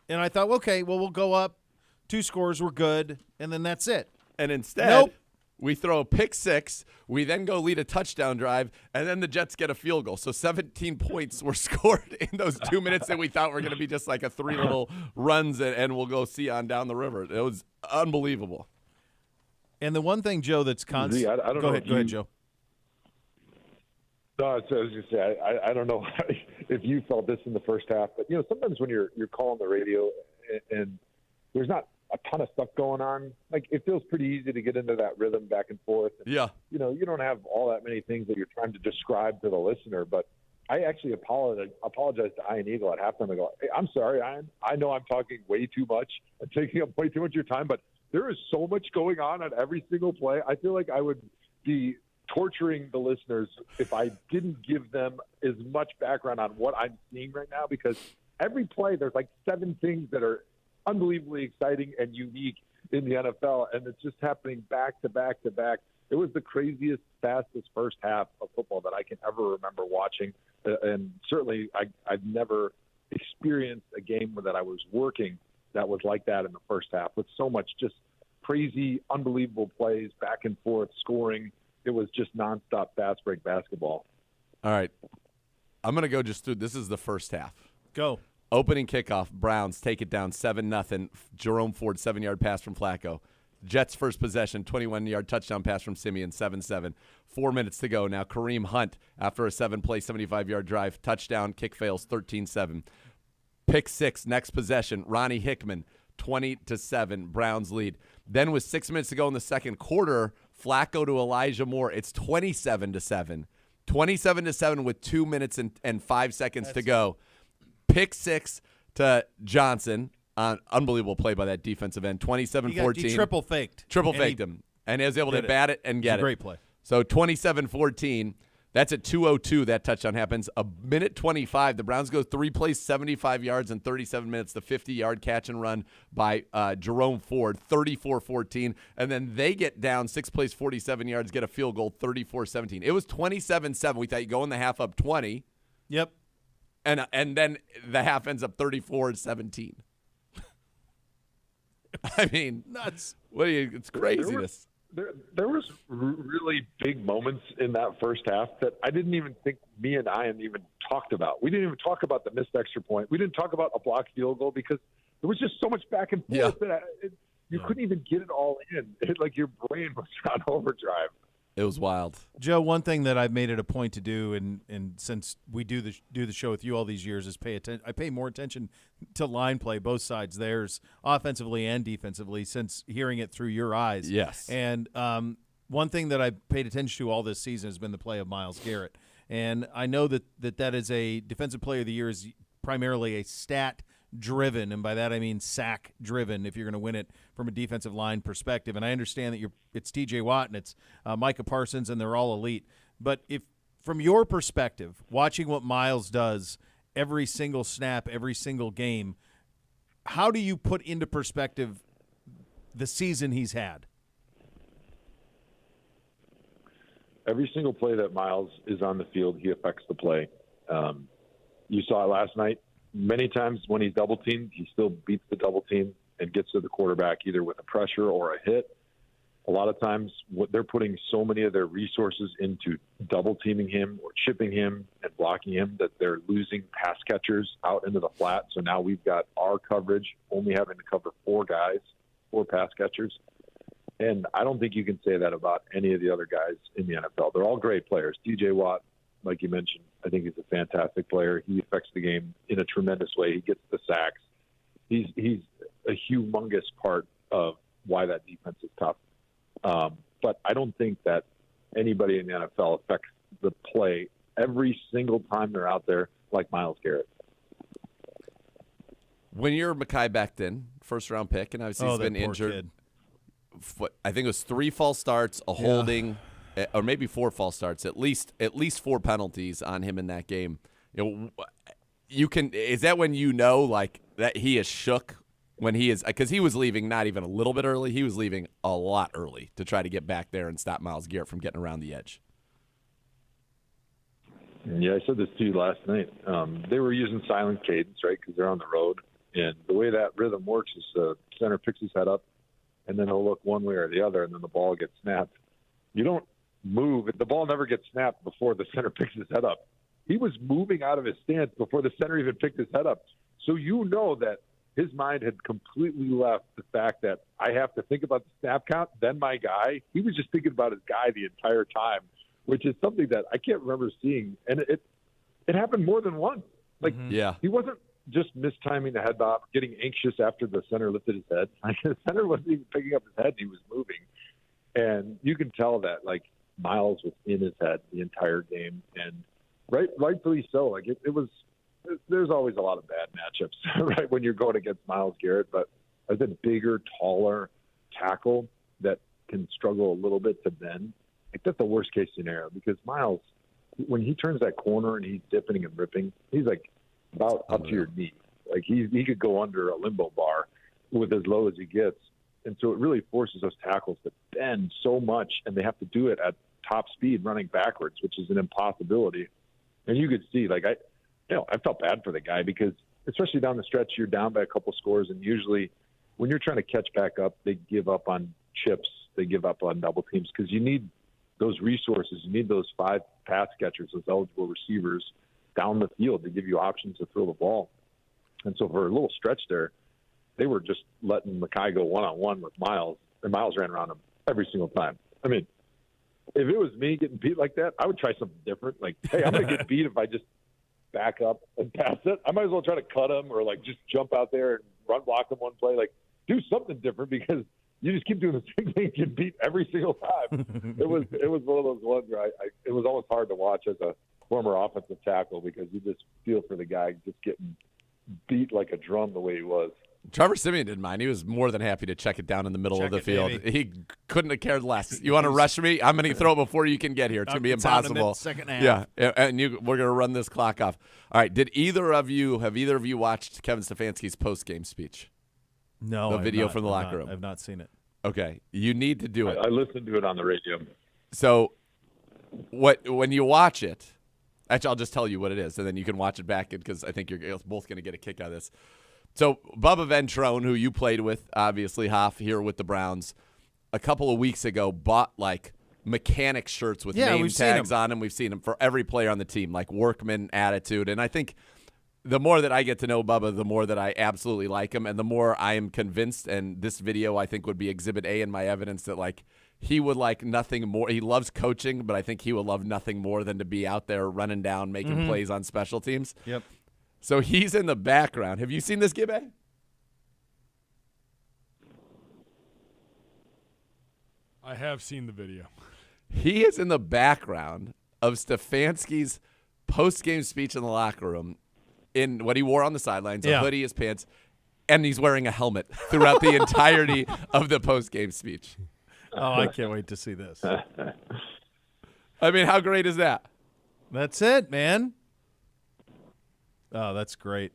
And I thought, okay, well, we'll go up 2 scores. We're good, and then that's it. And instead, we throw a pick 6. We then go lead a touchdown drive, and then the Jets get a field goal. So 17 points were scored in those 2 minutes that we thought were going to be just like a 3 little runs, and we'll go see on down the river. It was unbelievable. And the one thing, Joe, that's constant. I don't go know. Go ahead, Joe. No, I was just say I don't know if you felt this in the first half, but sometimes when you're calling the radio and there's not a ton of stuff going on, like it feels pretty easy to get into that rhythm back and forth. And, yeah. You don't have all that many things that you're trying to describe to the listener, but I actually apologized to Ian Eagle at halftime. I go, hey, I'm sorry, Ian. I know I'm talking way too much and taking up way too much of your time, but there is so much going on every single play. I feel like I would be torturing the listeners if I didn't give them as much background on what I'm seeing right now, because every play there's like 7 things that are unbelievably exciting and unique in the NFL, and it's just happening back to back to back. It was the craziest, fastest first half of football that I can ever remember watching, and certainly I've never experienced a game that I was working that was like that in the first half, with so much just crazy, unbelievable plays, back and forth, scoring. It was just nonstop fast break basketball. All right. I'm going to go just through. This is the first half. Go. Opening kickoff, Browns take it down 7-0. Jerome Ford, 7-yard pass from Flacco. Jets first possession, 21-yard touchdown pass from Simeon, 7-7. 4 minutes to go. Now Kareem Hunt, after a 7-play, 75-yard drive, touchdown, kick fails, 13-7. Pick 6, next possession, Ronnie Hickman, 20-7, Browns lead. Then with 6 minutes to go in the second quarter, Flacco to Elijah Moore. It's 27-7. 27-7 with 2 minutes and 5 seconds to go. Pick 6 to Johnson. Unbelievable play by that defensive end. 27-14. He triple faked. Triple faked him. And he was able to bat it and get it. Great play. So 27-14. That's at 2:02. That touchdown happens. A minute 25. The Browns go 3 plays, 75 yards in 37 minutes. The 50-yard catch and run by Jerome Ford, 34-14. And then they get down 6 plays, 47 yards, get a field goal, 34-17. It was 27-7. We thought you go in the half up 20. Yep. And then the half ends up 34-17. I mean, nuts. It's craziness. There was really big moments in that first half that I didn't even think me and Ian even talked about. We didn't even talk about the missed extra point. We didn't talk about a blocked field goal because there was just so much back and forth that you couldn't even get it all in. Like your brain was on overdrive. It was wild. Joe, one thing that I've made it a point to do, and since we do the show with you all these years, is I pay more attention to line play, both sides, theirs offensively and defensively, since hearing it through your eyes. Yes. And one thing that I've paid attention to all this season has been the play of Myles Garrett. And I know that is a Defensive Player of the Year is primarily a stat-driven, and by that I mean sack-driven, if you're going to win it from a defensive line perspective. And I understand that it's T.J. Watt and it's Micah Parsons, and they're all elite. But if, from your perspective, watching what Myles does every single snap, every single game, how do you put into perspective the season he's had? Every single play that Myles is on the field, he affects the play. You saw it last night. Many times when he's double teamed, he still beats the double team and gets to the quarterback either with a pressure or a hit. A lot of times they're putting so many of their resources into double teaming him or chipping him and blocking him that they're losing pass catchers out into the flat. So now we've got our coverage only having to cover 4 pass catchers. And I don't think you can say that about any of the other guys in the NFL. They're all great players. T.J. Watt, like you mentioned, I think he's a fantastic player. He affects the game in a tremendous way. He gets the sacks. He's a humongous part of why that defense is tough. But I don't think that anybody in the NFL affects the play every single time they're out there like Myles Garrett. When you're Mekhi Becton, first-round pick, and obviously he's been injured. Kid. I think it was 3 false starts, a holding, or maybe 4 false starts. At least 4 penalties on him in that game. Is that when you know like that he is shook when he is, because he was leaving not even a little bit early. He was leaving a lot early to try to get back there and stop Myles Garrett from getting around the edge. Yeah, I said this to you last night. They were using silent cadence, right, because they're on the road. And the way that rhythm works is the center picks his head up, and then he'll look one way or the other, and then the ball gets snapped. You don't move. The ball never gets snapped before the center picks his head up. He was moving out of his stance before the center even picked his head up. So you know that his mind had completely left the fact that I have to think about the snap count, then my guy. He was just thinking about his guy the entire time, which is something that I can't remember seeing. And it happened more than once. Like, he wasn't just mistiming the head bob, getting anxious after the center lifted his head. Like, the center wasn't even picking up his head. He was moving. And you can tell that, like, Miles was in his head the entire game. And rightfully so. Like, it was – there's always a lot of bad matchups, right, when you're going against Myles Garrett. But as a bigger, taller tackle that can struggle a little bit to bend, like, that's the worst-case scenario because Myles, when he turns that corner and he's dipping and ripping, he's, like, about up to your knee. Like, he could go under a limbo bar with as low as he gets. And so it really forces those tackles to bend so much, and they have to do it at top speed running backwards, which is an impossibility. And you could see, like, I felt bad for the guy because especially down the stretch, you're down by a couple scores, and usually when you're trying to catch back up, they give up on chips, they give up on double teams because you need those resources. You need those 5 pass catchers, those eligible receivers down the field to give you options to throw the ball. And so for a little stretch there, they were just letting Mekhi go one-on-one with Myles, and Myles ran around him every single time. I mean, if it was me getting beat like that, I would try something different. Like, hey, I'm going to get beat if I just back up and pass it. I might as well try to cut him or, like, just jump out there and run block him one play. Like, do something different because you just keep doing the same thing, get beat every single time. It was one of those ones where it was almost hard to watch as a former offensive tackle because you just feel for the guy just getting beat like a drum the way he was. Trevor Siemian didn't mind. He was more than happy to check it down in the middle of the field. Baby. He couldn't have cared less. You want to rush me? I'm going to throw it before you can get here. It's going to be impossible. Second half. Yeah, and we're going to run this clock off. All right. Have either of you watched Kevin Stefanski's post-game speech? No, the video from the locker room. I've not seen it. Okay, you need to do it. I listened to it on the radio. So, when you watch it, actually, I'll just tell you what it is, and then you can watch it back because I think you're both going to get a kick out of this. So, Bubba Ventrone, who you played with, obviously, Hoff, here with the Browns, a couple of weeks ago bought, like, mechanic shirts with name tags on them. We've seen them for every player on the team, like workman attitude. And I think the more that I get to know Bubba, the more that I absolutely like him, and the more I am convinced, and this video I think would be Exhibit A in my evidence, that, like, he would like nothing more. He loves coaching, but I think he would love nothing more than to be out there running down, making plays on special teams. Yep. So he's in the background. Have you seen this, Gibbe? I have seen the video. He is in the background of Stefanski's post-game speech in the locker room in what he wore on the sidelines, a hoodie, his pants, and he's wearing a helmet throughout the entirety of the post-game speech. Oh, I can't wait to see this. I mean, how great is that? That's it, man. Oh, that's great.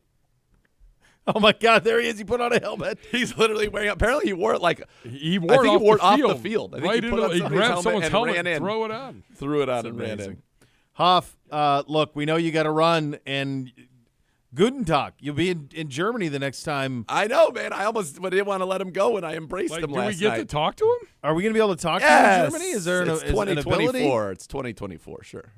Oh, my God, there he is. He put on a helmet. He's literally wearing it. Apparently, he wore it like he wore it off the field. I think he grabbed someone's helmet and threw it on. Threw it on and ran in. Hoff, look, we know you got to run, and Guten Tag. You'll be in Germany the next time. I know, man. I almost didn't want to let him go, and I embraced him last night. Do we get to talk to him? Are we going to be able to talk to him in Germany? Is there it's 2024. It's 2024. Sure.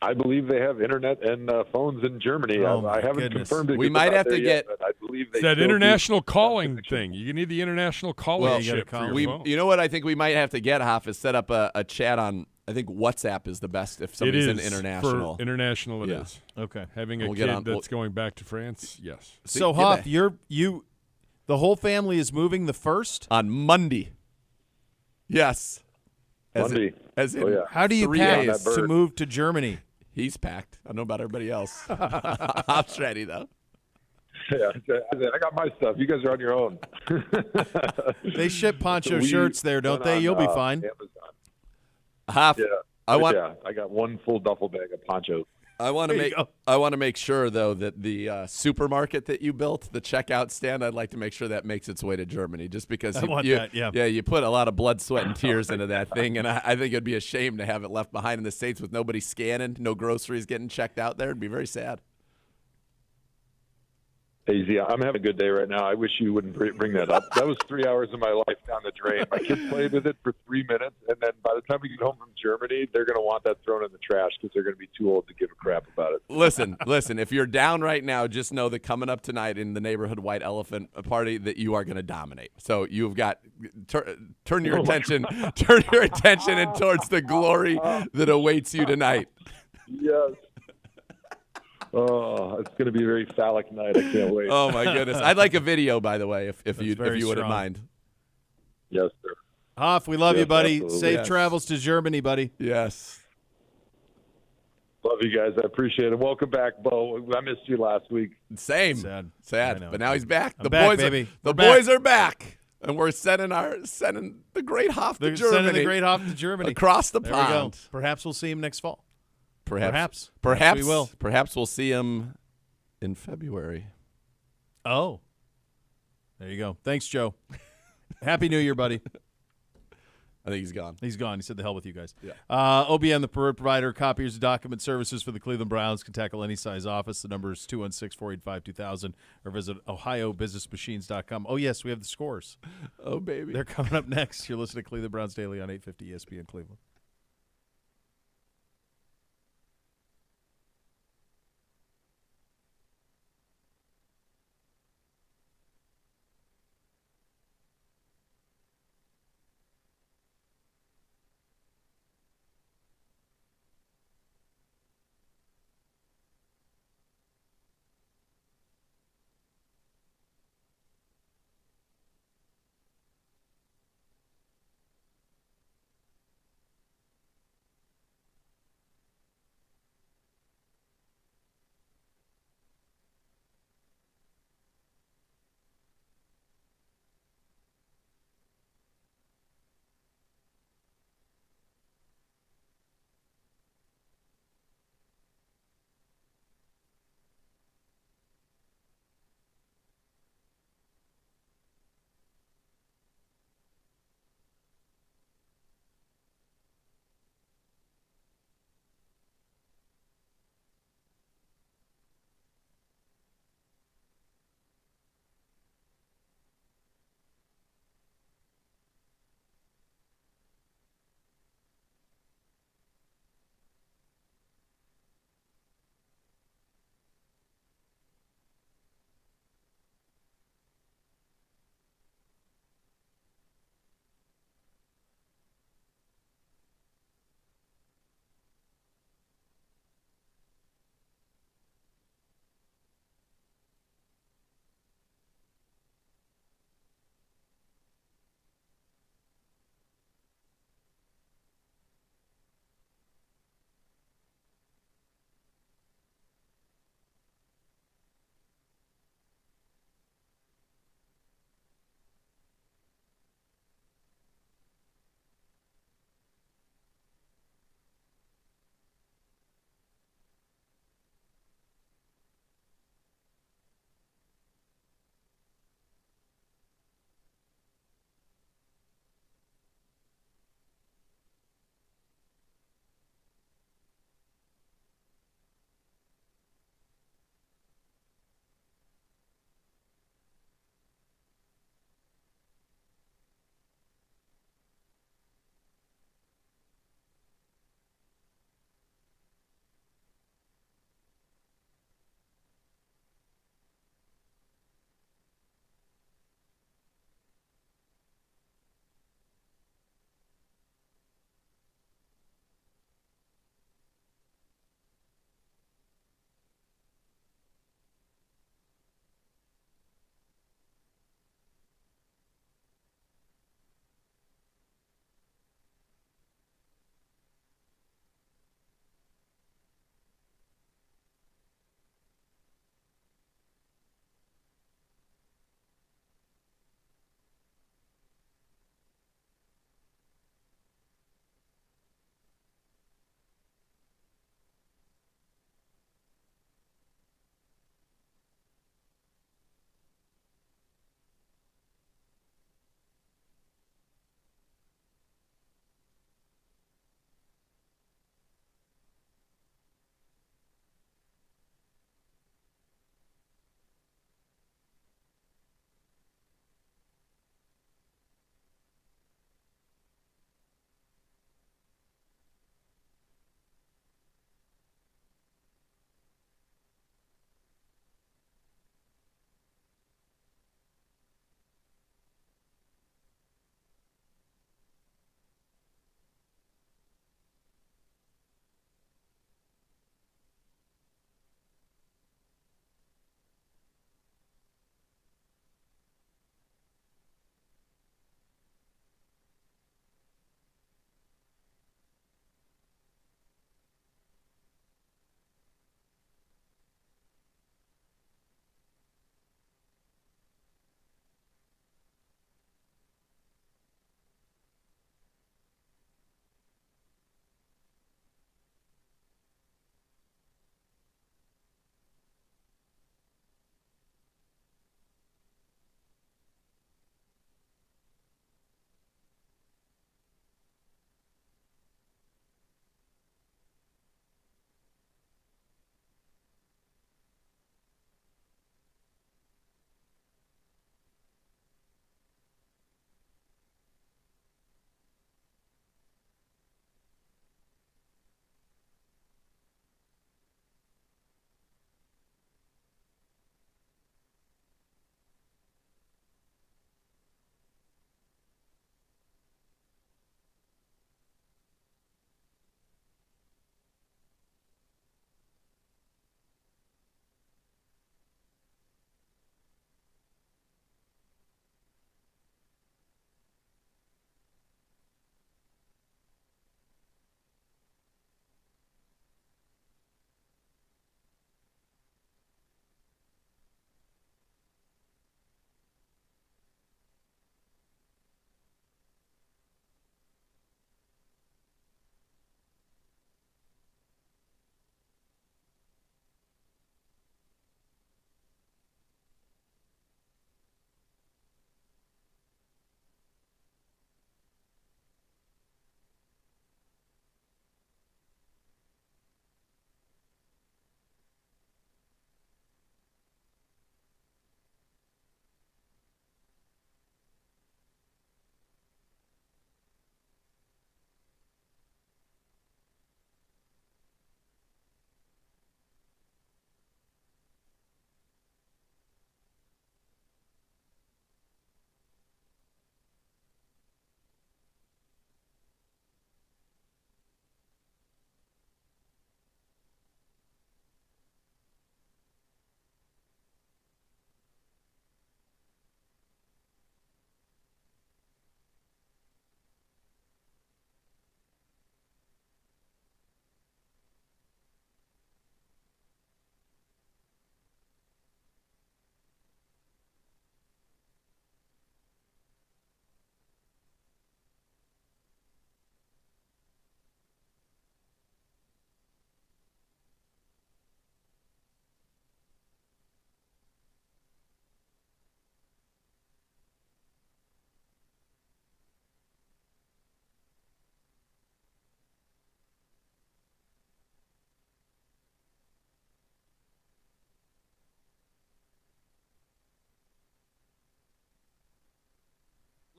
I believe they have internet and phones in Germany. I haven't confirmed it. We might have to get I believe they that international calling thing. You need the international calling ship for your phone. You know what I think we might have to get, Hoff, is set up a chat on. I think WhatsApp is the best if somebody's in international. For international, it is. Okay. Having a kid that's going back to France, yes. So, Hoff, the whole family is moving the 1st? On Monday. Yes. Monday. How do you pack to move to Germany? He's packed. I don't know about everybody else. I'm ready, though. Yeah, I got my stuff. You guys are on your own. They ship poncho shirts there, don't they? You'll be fine. Amazon. Hoff, yeah, I got one full duffel bag of ponchos. I want to make sure though that the supermarket that you built, the checkout stand, I'd like to make sure that makes its way to Germany, just because you put a lot of blood, sweat, and tears into that thing, and I think it'd be a shame to have it left behind in the States with nobody scanning, no groceries getting checked out there. It'd be very sad. Hey, Z, I'm having a good day right now. I wish you wouldn't bring that up. That was 3 hours of my life down the drain. My kids played with it for 3 minutes, and then by the time we get home from Germany, they're going to want that thrown in the trash because they're going to be too old to give a crap about it. Listen. If you're down right now, just know that coming up tonight in the neighborhood White Elephant party, that you are going to dominate. So you've got turn your attention in towards the glory that awaits you tonight. Yes. Oh, it's going to be a very phallic night. I can't wait. Oh, my goodness. I'd like a video, by the way, if you wouldn't strong. mind. Yes, sir. Hoff, we love you, buddy. Absolutely. Safe travels to Germany, buddy. Yes. Love you guys. I appreciate it. Welcome back, Bo. I missed you last week. Same. Sad. But now he's back. The back, boys, baby. The boys are back. And we're sending the great Hoff to Germany. Sending the great Hoff to Germany. Across the there pond. We go. Perhaps we'll see him next fall. Perhaps we will. Perhaps we'll see him in February. Oh. There you go. Thanks, Joe. Happy New Year, buddy. I think he's gone. He's gone. He said the hell with you guys. Yeah. OBM, the provider, copiers and document services for the Cleveland Browns, can tackle any size office. The number is 216-485-2000 or visit ohiobusinessmachines.com. Oh, yes, we have the scores. Oh, baby. They're coming up next. You're listening to Cleveland Browns Daily on 850 ESPN Cleveland.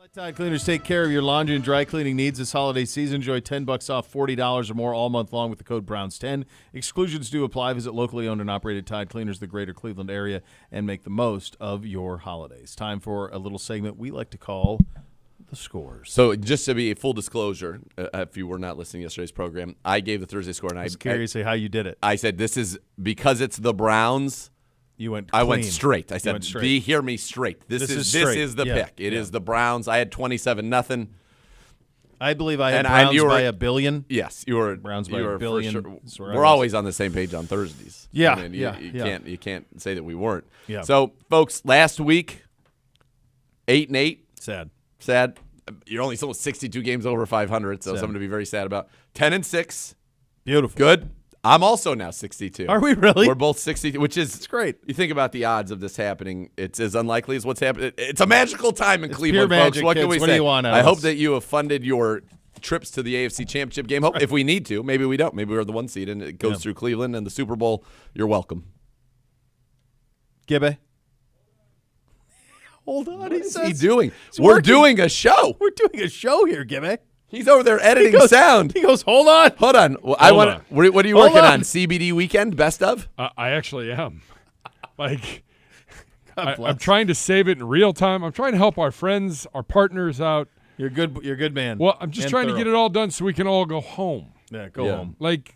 Let Tide Cleaners take care of your laundry and dry cleaning needs this holiday season. Enjoy $10 off $40 or more all month long with the code Browns10. Exclusions do apply. Visit locally owned and operated Tide Cleaners, the greater Cleveland area, and make the most of your holidays. Time for a little segment we like to call the scores. So just to be full disclosure, if you were not listening to yesterday's program, I gave the Thursday score, and I was curious how you did it. I said this is because it's the Browns. You went. I went straight. I said, hear me straight. This is the pick. It is the Browns. I had 27-0. I believe I had Browns by a billion. Yes, you were Browns by a billion. Sure. We're always on the same page on Thursdays. Yeah, I mean, you can't say that we weren't. Yeah. So, folks, last week, 8-8. Sad. You're only still 62 games over 500, so something to be very sad about. 10-6. Beautiful. Good. I'm also now 62. Are we really? We're both 62, which is it's great. You think about the odds of this happening. It's as unlikely as what's happening. It's a magical time in it's Cleveland, pure folks. magic, What can we kids. say? What do you want out I of hope us? that you have funded your trips to the AFC Championship game. If we need to, maybe we don't. Maybe we're the 1 seed and it goes through Cleveland and the Super Bowl. You're welcome. Gibby. Hold on. What is he doing? We're doing a show. We're doing a show here, Gibby. He's over there editing sound. He goes, hold on. Hold on. Well, what are you working on? CBD weekend? Best of? I actually am. I'm trying to save it in real time. I'm trying to help our friends, our partners out. You're good man. Well, I'm just trying to get it all done so we can all go home. Yeah, go home. Like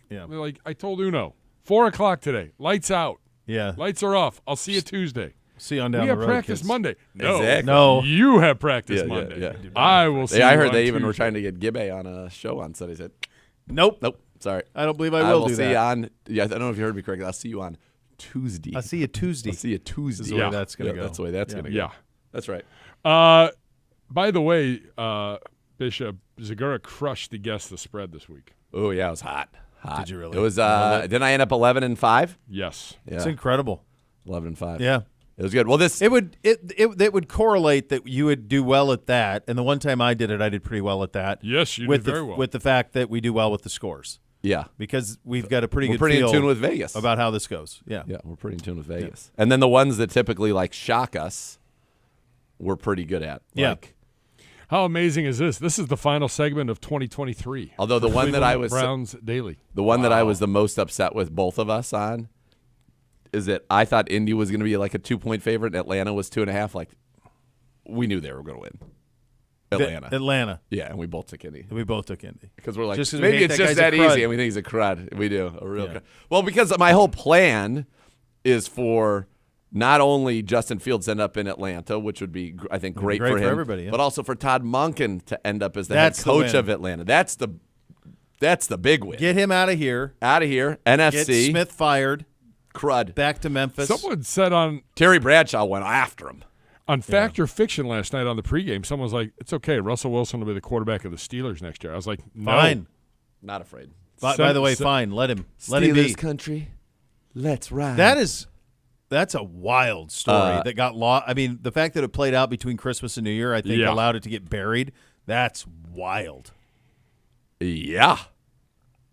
I told Uno, 4 o'clock today. Lights out. Yeah. Lights are off. I'll see you Tuesday. See you on down we the have road, practice kids. Monday. No, Exactly. No. You have practice Monday. Yeah. I will see. I you heard on they even were Tuesday. trying to get Gibbe on a show on Sunday. I said, Nope. Sorry. I don't believe I will will do see that. you on. Yeah, I don't know if you heard me correctly. I'll see you on Tuesday. I'll see you Tuesday. That's the way that's gonna go. That's the way that's gonna go. Yeah, that's right. By the way, Bishop Zagura crushed the guess the spread this week. Oh yeah, it was hot. Did you really? It was. Didn't I end up 11-5? Yes. Yeah. It's incredible. 11-5. Yeah. It was good. Well, it would correlate that you would do well at that, and the one time I did it, I did pretty well at that. Yes, you did very well. With the fact that we do well with the scores. Yeah, because we've got a pretty good in feel tune with Vegas about how this goes. Yeah, we're pretty in tune with Vegas, and then the ones that typically shock us, we're pretty good at. How amazing is this? This is the final segment of 2023. Although the one that I was Browns Daily, the one that I was the most upset with both of us on. Is that I thought Indy was going to be a 2-point favorite and Atlanta was 2.5. We knew they were going to win. Atlanta. Yeah, and we both took Indy. We both took Indy. Because we're just maybe it's just that easy and we think he's a crud. We do. A real crud. Well, because my whole plan is for not only Justin Fields to end up in Atlanta, which would be, I think, great for him, everybody, but also for Todd Monken to end up as the head coach of Atlanta. That's the big win. Get him out of here. NFC. Get Smith fired. Crud. Back to Memphis. Someone said on Terry Bradshaw went after him. On Fact or Fiction last night on the pregame, someone was like, it's okay, Russell Wilson will be the quarterback of the Steelers next year. I was like, no. Fine. Not afraid. By the way, fine. Let him be. Steelers country, let's ride. That's a wild story that got lost. I mean, the fact that it played out between Christmas and New Year, I think, allowed it to get buried. That's wild. Yeah.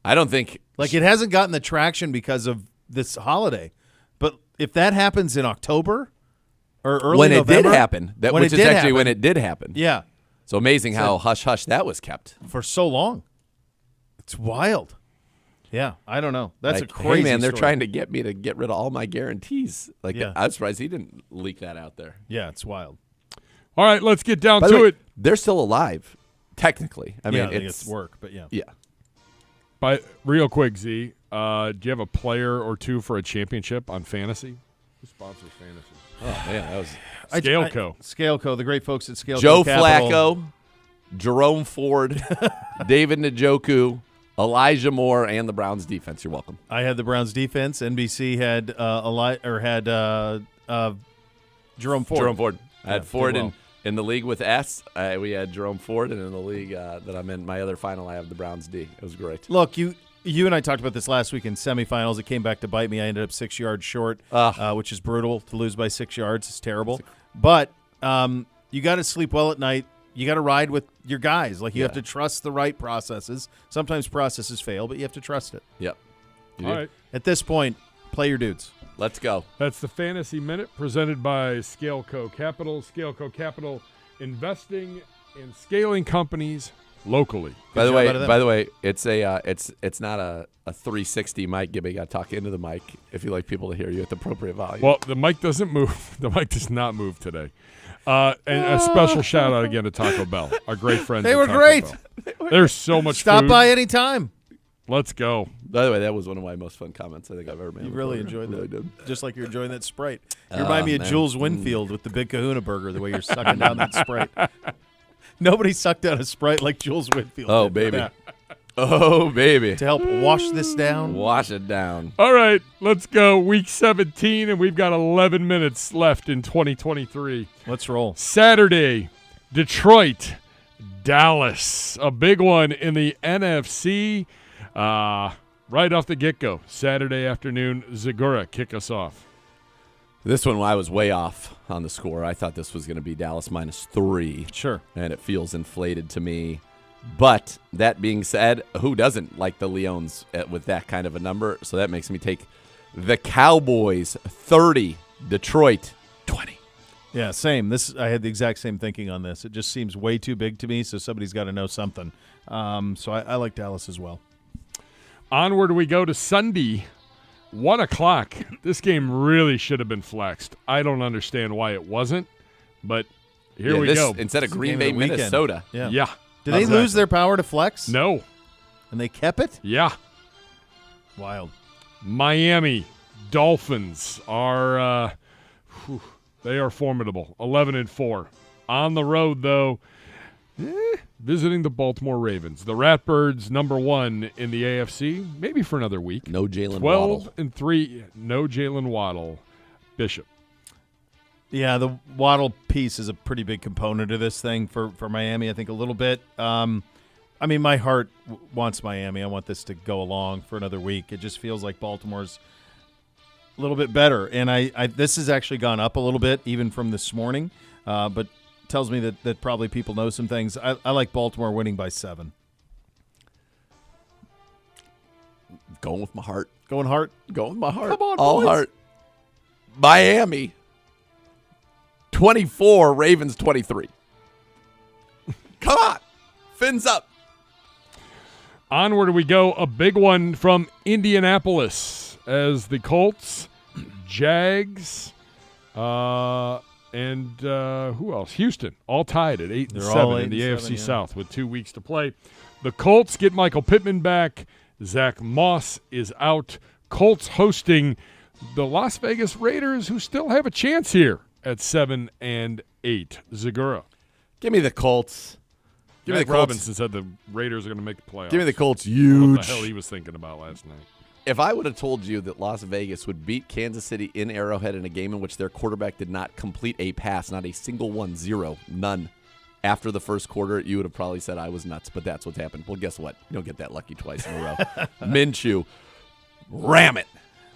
I don't think. It hasn't gotten the traction because of this holiday. But if that happens in October or early November. When it did happen. Which is actually when it did happen. Yeah. So amazing how hush-hush that was kept. For so long. It's wild. Yeah, I don't know. That's a crazy hey man, they're story. trying to get me to get rid of all my guarantees. I'm surprised he didn't leak that out there. Yeah, it's wild. All right, let's get down to it. They're still alive, technically. I mean, it's work, but yeah. Yeah. Real quick, Z, do you have a player or two for a championship on fantasy? Who sponsors fantasy? Oh man, that was Scaleco. Scaleco, the great folks at Scaleco. Joe Capital. Flacco, Jerome Ford, David Njoku, Elijah Moore, and the Browns defense. You're welcome. I had the Browns defense. NBC had Jerome Ford. Jerome Ford. I had Ford well. in the league with S. We had Jerome Ford, and in the league that I'm in, my other final, I have the Browns D. It was great. Look, you and I talked about this last week in semifinals. It came back to bite me. I ended up 6 yards short, which is brutal to lose by 6 yards. It's terrible. But you got to sleep well at night. You got to ride with your guys. You have to trust the right processes. Sometimes processes fail, but you have to trust it. Yep. All right. At this point, play your dudes. Let's go. That's the Fantasy Minute presented by Scaleco Capital. Scaleco Capital, investing and scaling companies locally. By the way, it's not a 360 mic. Gibby, got to talk into the mic if you like people to hear you at the appropriate volume. Well, the mic doesn't move. The mic does not move today. And a special shout out again to Taco Bell, our great friends. They at were Taco great. Bell. There's so much Stop food. by anytime. Let's go. By the way, that was one of my most fun comments I think I've ever made. You really enjoyed that. Really did. Just like you're enjoying that Sprite. You remind me of man. Jules Winfield with the Big Kahuna Burger, the way you're sucking down that Sprite. Nobody sucked down a Sprite like Jules Winfield. Oh, did. baby. Yeah. Oh, baby. To help wash this down. Wash it down. All right, let's go. Week 17, and we've got 11 minutes left in 2023. Let's roll. Saturday, Detroit, Dallas. A big one in the NFC. Right off the get-go. Saturday afternoon, Zagura, kick us off. This one, I was way off on the score. I thought this was going to be Dallas -3. Sure. And it feels inflated to me. But that being said, who doesn't like the Leons with that kind of a number? So that makes me take the Cowboys 30, Detroit 20. Yeah, same. I had the exact same thinking on this. It just seems way too big to me, so somebody's got to know something. So I like Dallas as well. Onward we go to Sunday, 1 o'clock. This game really should have been flexed. I don't understand why it wasn't, but here we go. Instead of Green Bay, Minnesota. Yeah. Did they lose their power to flex? No. And they kept it? Yeah. Wild. Miami Dolphins are they are formidable. 11-4. On the road, though, visiting the Baltimore Ravens. The Ratbirds, number 1 in the AFC, maybe for another week. No Jalen Waddle. 12-3. No Jalen Waddle. Bishop. Yeah, the Waddle piece is a pretty big component of this thing for Miami, I think, a little bit. I mean, my heart wants Miami. I want this to go along for another week. It just feels like Baltimore's a little bit better. And this has actually gone up a little bit, even from this morning, but tells me that probably people know some things. I like Baltimore winning by 7. Going with my heart. Going heart? Going with my heart. Come on, all boys. Heart. Miami 24, Ravens 23. Come on. Fins up. Onward we go. A big one from Indianapolis as the Colts, Jags, and who else? Houston, all tied at 8-7 in the AFC South with 2 weeks to play. The Colts get Michael Pittman back. Zach Moss is out. Colts hosting the Las Vegas Raiders, who still have a chance here at 7-8. Zagura. Give me the Colts. Give me the Colts. Robinson said the Raiders are going to make the playoffs. Give me the Colts huge. What the hell he was thinking about last night. If I would have told you that Las Vegas would beat Kansas City in Arrowhead in a game in which their quarterback did not complete a pass, not a single one, zero, none, after the first quarter, you would have probably said I was nuts, but that's what's happened. Well, guess what? You don't get that lucky twice in a row. Minshew, ram it.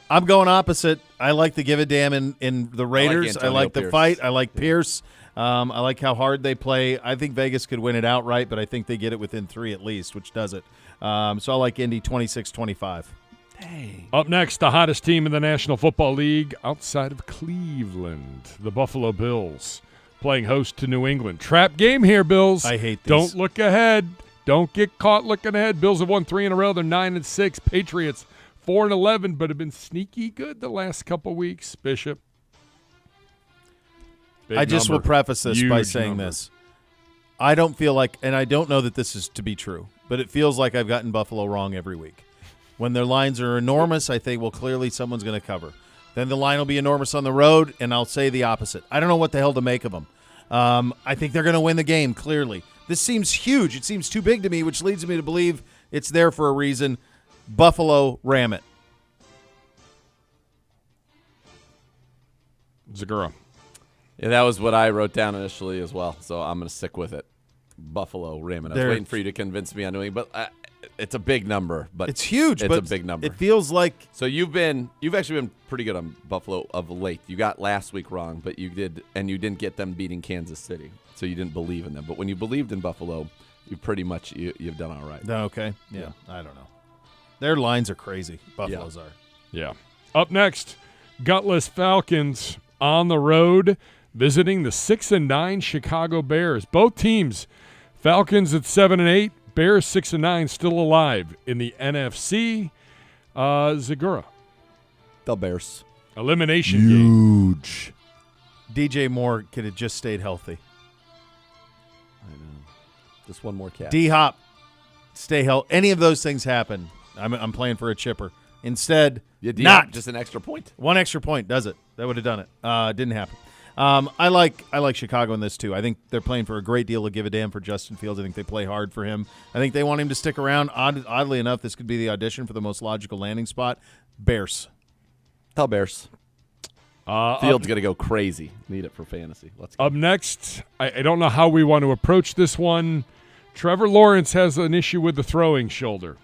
I'm going opposite. I like the give a damn in the Raiders. I like the fight. I like Pierce. I like how hard they play. I think Vegas could win it outright, but I think they get it within 3 at least, which does it. So I like Indy 26-25. Dang. Up next, the hottest team in the National Football League outside of Cleveland, the Buffalo Bills, playing host to New England. Trap game here, Bills. I hate these. Don't look ahead. Don't get caught looking ahead. Bills have won 3 in a row. They're 9-6. Patriots 4-11, but have been sneaky good the last couple weeks. Bishop. I just will preface this by saying this. I don't feel like, and I don't know that this is to be true, but it feels like I've gotten Buffalo wrong every week. When their lines are enormous, I think, well, clearly someone's going to cover. Then the line will be enormous on the road, and I'll say the opposite. I don't know what the hell to make of them. I think they're going to win the game, clearly. This seems huge. It seems too big to me, which leads me to believe it's there for a reason. Buffalo, ram it. Zagura. Yeah, that was what I wrote down initially as well, so I'm going to stick with it. Buffalo, ram it. I was waiting for you to convince me on New England, but it's a big number. But it's huge. It's but a big number. It feels like so. You've actually been pretty good on Buffalo of late. You got last week wrong, but you didn't get them beating Kansas City, so you didn't believe in them. But when you believed in Buffalo, you pretty much you've done all right. Okay. Yeah. I don't know. Their lines are crazy. Buffalo's are. Yeah. Up next, gutless Falcons on the road, visiting the 6-9 Chicago Bears. Both teams Falcons at 7-8. Bears 6-9, still alive in the NFC. Zagura. The Bears. Elimination game. Huge. DJ Moore could have just stayed healthy. I know. Just one more catch. D-Hop, stay healthy. Any of those things happen, I'm playing for a chipper. Instead, not. Just an extra point. One extra point does it. That would have done it. Didn't happen. I like Chicago in this too. I think they're playing for a great deal to give a damn for Justin Fields. I think they play hard for him. I think they want him to stick around. Oddly enough, this could be the audition for the most logical landing spot. Bears. Tell Bears. Fields going to go crazy. Need it for fantasy. Let's go. Up next, I don't know how we want to approach this one. Trevor Lawrence has an issue with the throwing shoulder.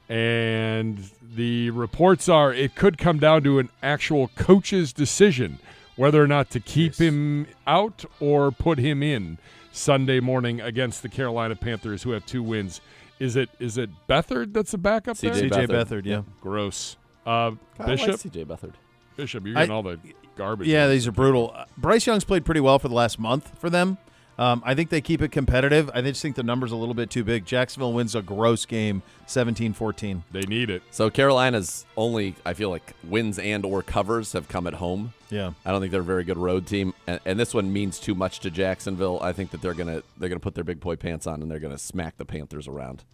And the reports are it could come down to an actual coach's decision whether or not to keep him out or put him in Sunday morning against the Carolina Panthers, who have 2 wins. Is it Beathard that's a backup there? C.J. Beathard, yeah. Gross. Bishop? Bishop, C.J. Beathard. Bishop, you're getting all the garbage. Yeah, these are brutal. Bryce Young's played pretty well for the last month for them. I think they keep it competitive. I just think the number's a little bit too big. Jacksonville wins a gross game, 17-14. They need it. So Carolina's only, I feel like, wins and or covers have come at home. Yeah. I don't think they're a very good road team, and this one means too much to Jacksonville. I think that they're gonna put their big boy pants on and they're gonna smack the Panthers around.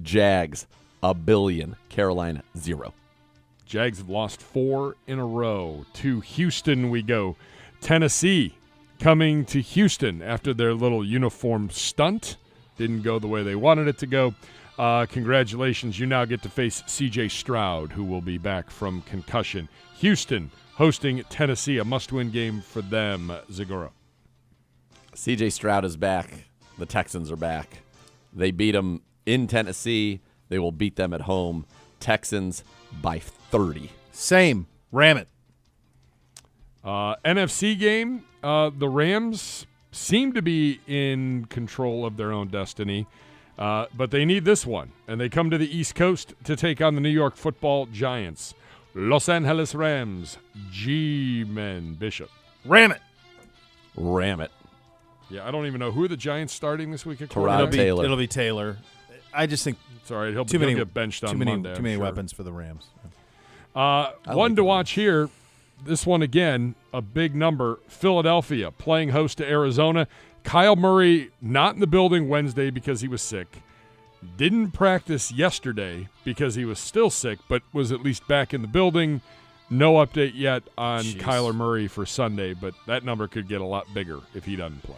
Jags, $1 billion. Carolina, 0. Jags have lost 4 in a row. To Houston we go. Tennessee coming to Houston after their little uniform stunt. Didn't go the way they wanted it to go. Congratulations. You now get to face C.J. Stroud, who will be back from concussion. Houston hosting Tennessee, a must-win game for them. Zagora. C.J. Stroud is back. The Texans are back. They beat them in Tennessee. They will beat them at home. Texans by 30. Same. Ram it. NFC game, the Rams seem to be in control of their own destiny, but they need this one, and they come to the East Coast to take on the New York Football Giants. Los Angeles Rams, G-Men, Bishop. Ram it. Ram it. Yeah, I don't even know. Who are the Giants starting this week at quarterback? It'll be Taylor. I just think it's all right. He'll get benched on Monday. Too many weapons for the Rams. One to watch here. This one again, a big number. Philadelphia playing host to Arizona. Kyle Murray not in the building Wednesday because he was sick. Didn't practice yesterday because he was still sick, but was at least back in the building. No update yet on Kyler Murray for Sunday, but that number could get a lot bigger if he doesn't play.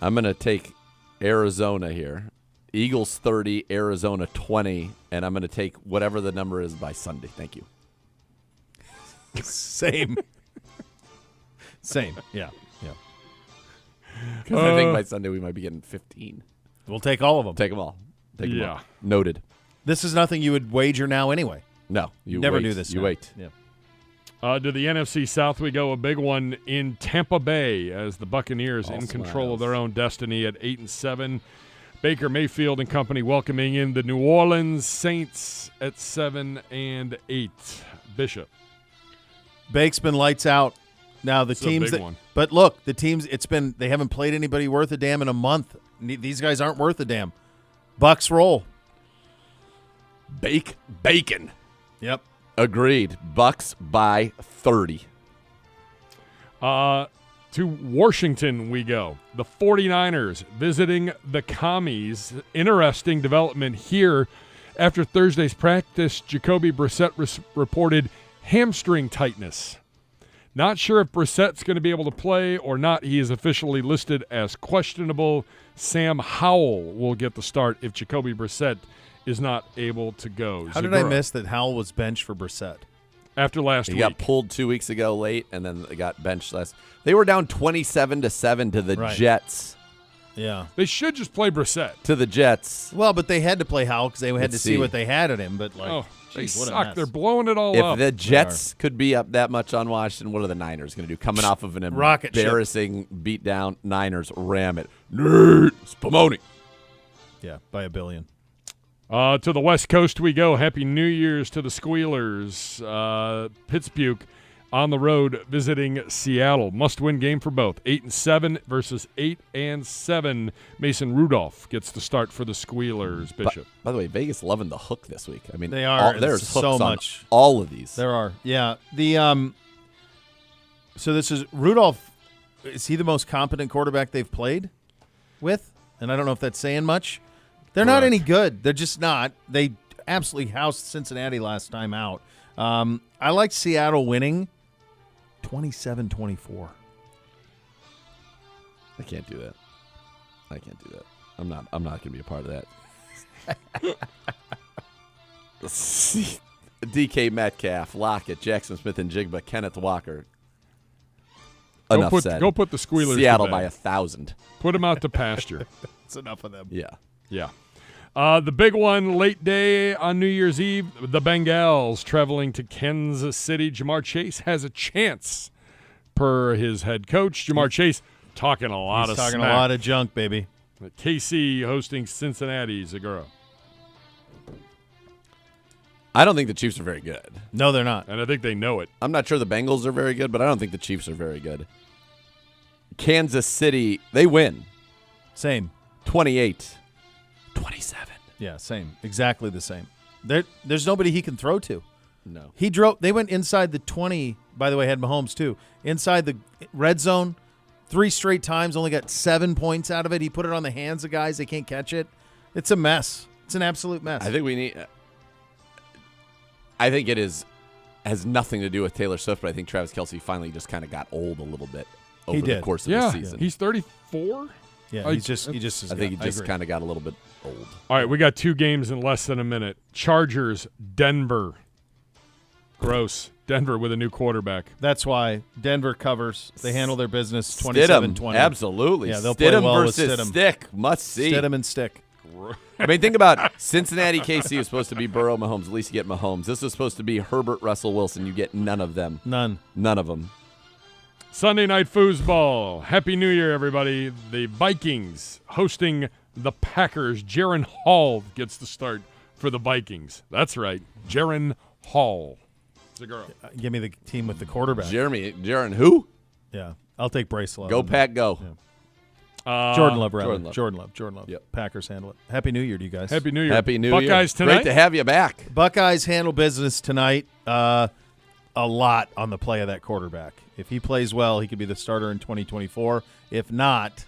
I'm going to take Arizona here. Eagles 30, Arizona 20, and I'm going to take whatever the number is by Sunday. Thank you. Same. Yeah. Because I think by Sunday we might be getting 15. We'll take all of them. Take them all. Take them Yeah. all. Noted. This is nothing you would wager now anyway. No. You never wait. do this. You now. wait. Yeah. To the NFC South we go, a big one in Tampa Bay as the Buccaneers in control of their own destiny at 8-7. Baker Mayfield and company welcoming in the New Orleans Saints at 7-8. Bishop. Bake's been lights out. Now the It's a teams big one. But look, the teams they haven't played anybody worth a damn in a month. These guys aren't worth a damn. Bucks roll. Bacon. Yep. Agreed. Bucks by 30. To Washington we go. The 49ers visiting the Commies. Interesting development here. After Thursday's practice, Jacoby Brissett reported hamstring tightness. Not sure if Brissett's going to be able to play or not. He is officially listed as questionable. Sam Howell will get the start if Jacoby Brissett is not able to go. How did I miss that Howell was benched for Brissett? After last week. He got pulled 2 weeks ago late, and then they got benched last. They were down 27-7 to the Jets. Yeah. They should just play Brissett. To the Jets. Well, but they had to play Howell because they had to see what they had at him. But they geez, what a suck. mess. They're blowing it all If up. the Jets could be up that much on Washington, what are the Niners going to do? Coming off of an Rocket ship. embarrassing beatdown, Niners ram it. Nate Spumoni. Yeah, by $1 billion. To the West Coast we go. Happy New Year's to the Squealers. Pittsburgh on the road visiting Seattle. Must-win game for both. 8-7 versus 8-7. Mason Rudolph gets the start for the Squealers, Bishop. By the way, Vegas loving the hook this week. I mean, they are. There's hooks so on much. all of these. There are. Yeah. So this is Rudolph. Is he the most competent quarterback they've played with? And I don't know if that's saying much. They're not any good. They're just not. They absolutely housed Cincinnati last time out. I like Seattle winning 27-24. I can't do that. I'm not going to be a part of that. DK Metcalf, Lockett, Jackson Smith and Jigba, Kenneth Walker. Enough said. Go put the Squealers Seattle to bed. by 1,000. Put them out to pasture. It's enough of them. Yeah. Yeah. The big one, late day on New Year's Eve, the Bengals traveling to Kansas City. Jamar Chase has a chance, per his head coach. Jamar Chase talking a lot He's of talking smack. a lot of junk, baby. KC hosting Cincinnati, Zagura. I don't think the Chiefs are very good. No, they're not. And I think they know it. I'm not sure the Bengals are very good, but I don't think the Chiefs are very good. Kansas City, they win. Same. 28-27. Yeah, same. Exactly the same. There's nobody he can throw to. No. They went inside the 20, by the way, had Mahomes too. Inside the red zone 3 straight times, only got 7 points out of it. He put it on the hands of guys. They can't catch it. It's a mess. It's an absolute mess. I think it has nothing to do with Taylor Swift, but I think Travis Kelce finally just kind of got old a little bit over the course of the season. He's 34. Yeah, he just. I think he just kind of got a little bit old. All right, we got 2 games in less than a minute. Chargers, Denver. Gross. Denver with a new quarterback. That's why Denver covers. They handle their business 27-20. Stidham, absolutely. Yeah, they'll play Stidham well versus with Stidham. Stick. Must see. Stidham and Stick. I mean, think about Cincinnati, KC is supposed to be Burrow, Mahomes. At least you get Mahomes. This is supposed to be Herbert, Russell Wilson. You get none of them. None of them. Sunday night foosball. Happy New Year, everybody. The Vikings hosting the Packers. Jaron Hall gets the start for the Vikings. That's right. Jaron Hall. Zagura. Give me the team with the quarterback. Jaron who? Yeah. I'll take Bracelet. Go Pack, go. Yeah. Jordan Love, rather. Jordan Love. Jordan Love. Yep. Packers handle it. Happy New Year to you guys. Happy New Year. Happy New Buckeyes Year. tonight. Great to have you back. Buckeyes handle business tonight. A lot on the play of that quarterback. If he plays well, he could be the starter in 2024. If not,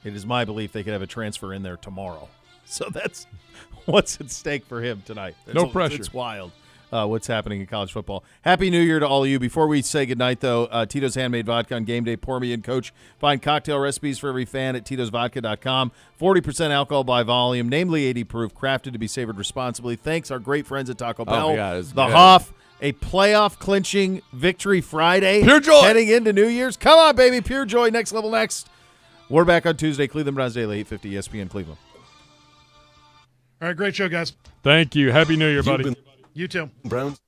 it is my belief they could have a transfer in there tomorrow. So that's what's at stake for him tonight. No pressure. It's wild what's happening in college football. Happy New Year to all of you. Before we say goodnight, though, Tito's Handmade Vodka on game day. Pour me in, Coach. Find cocktail recipes for every fan at titosvodka.com. 40% alcohol by volume, namely 80 proof, crafted to be savored responsibly. Thanks our great friends at Taco Bell. my God, it's the good. Hoff, a playoff clinching victory Friday. Pure joy. Heading into New Year's. Come on, baby. Pure joy. Next level next. We're back on Tuesday. Cleveland Browns Daily, 850 ESPN Cleveland. All right, great show, guys. Thank you. Happy New Year, buddy. You too. Browns.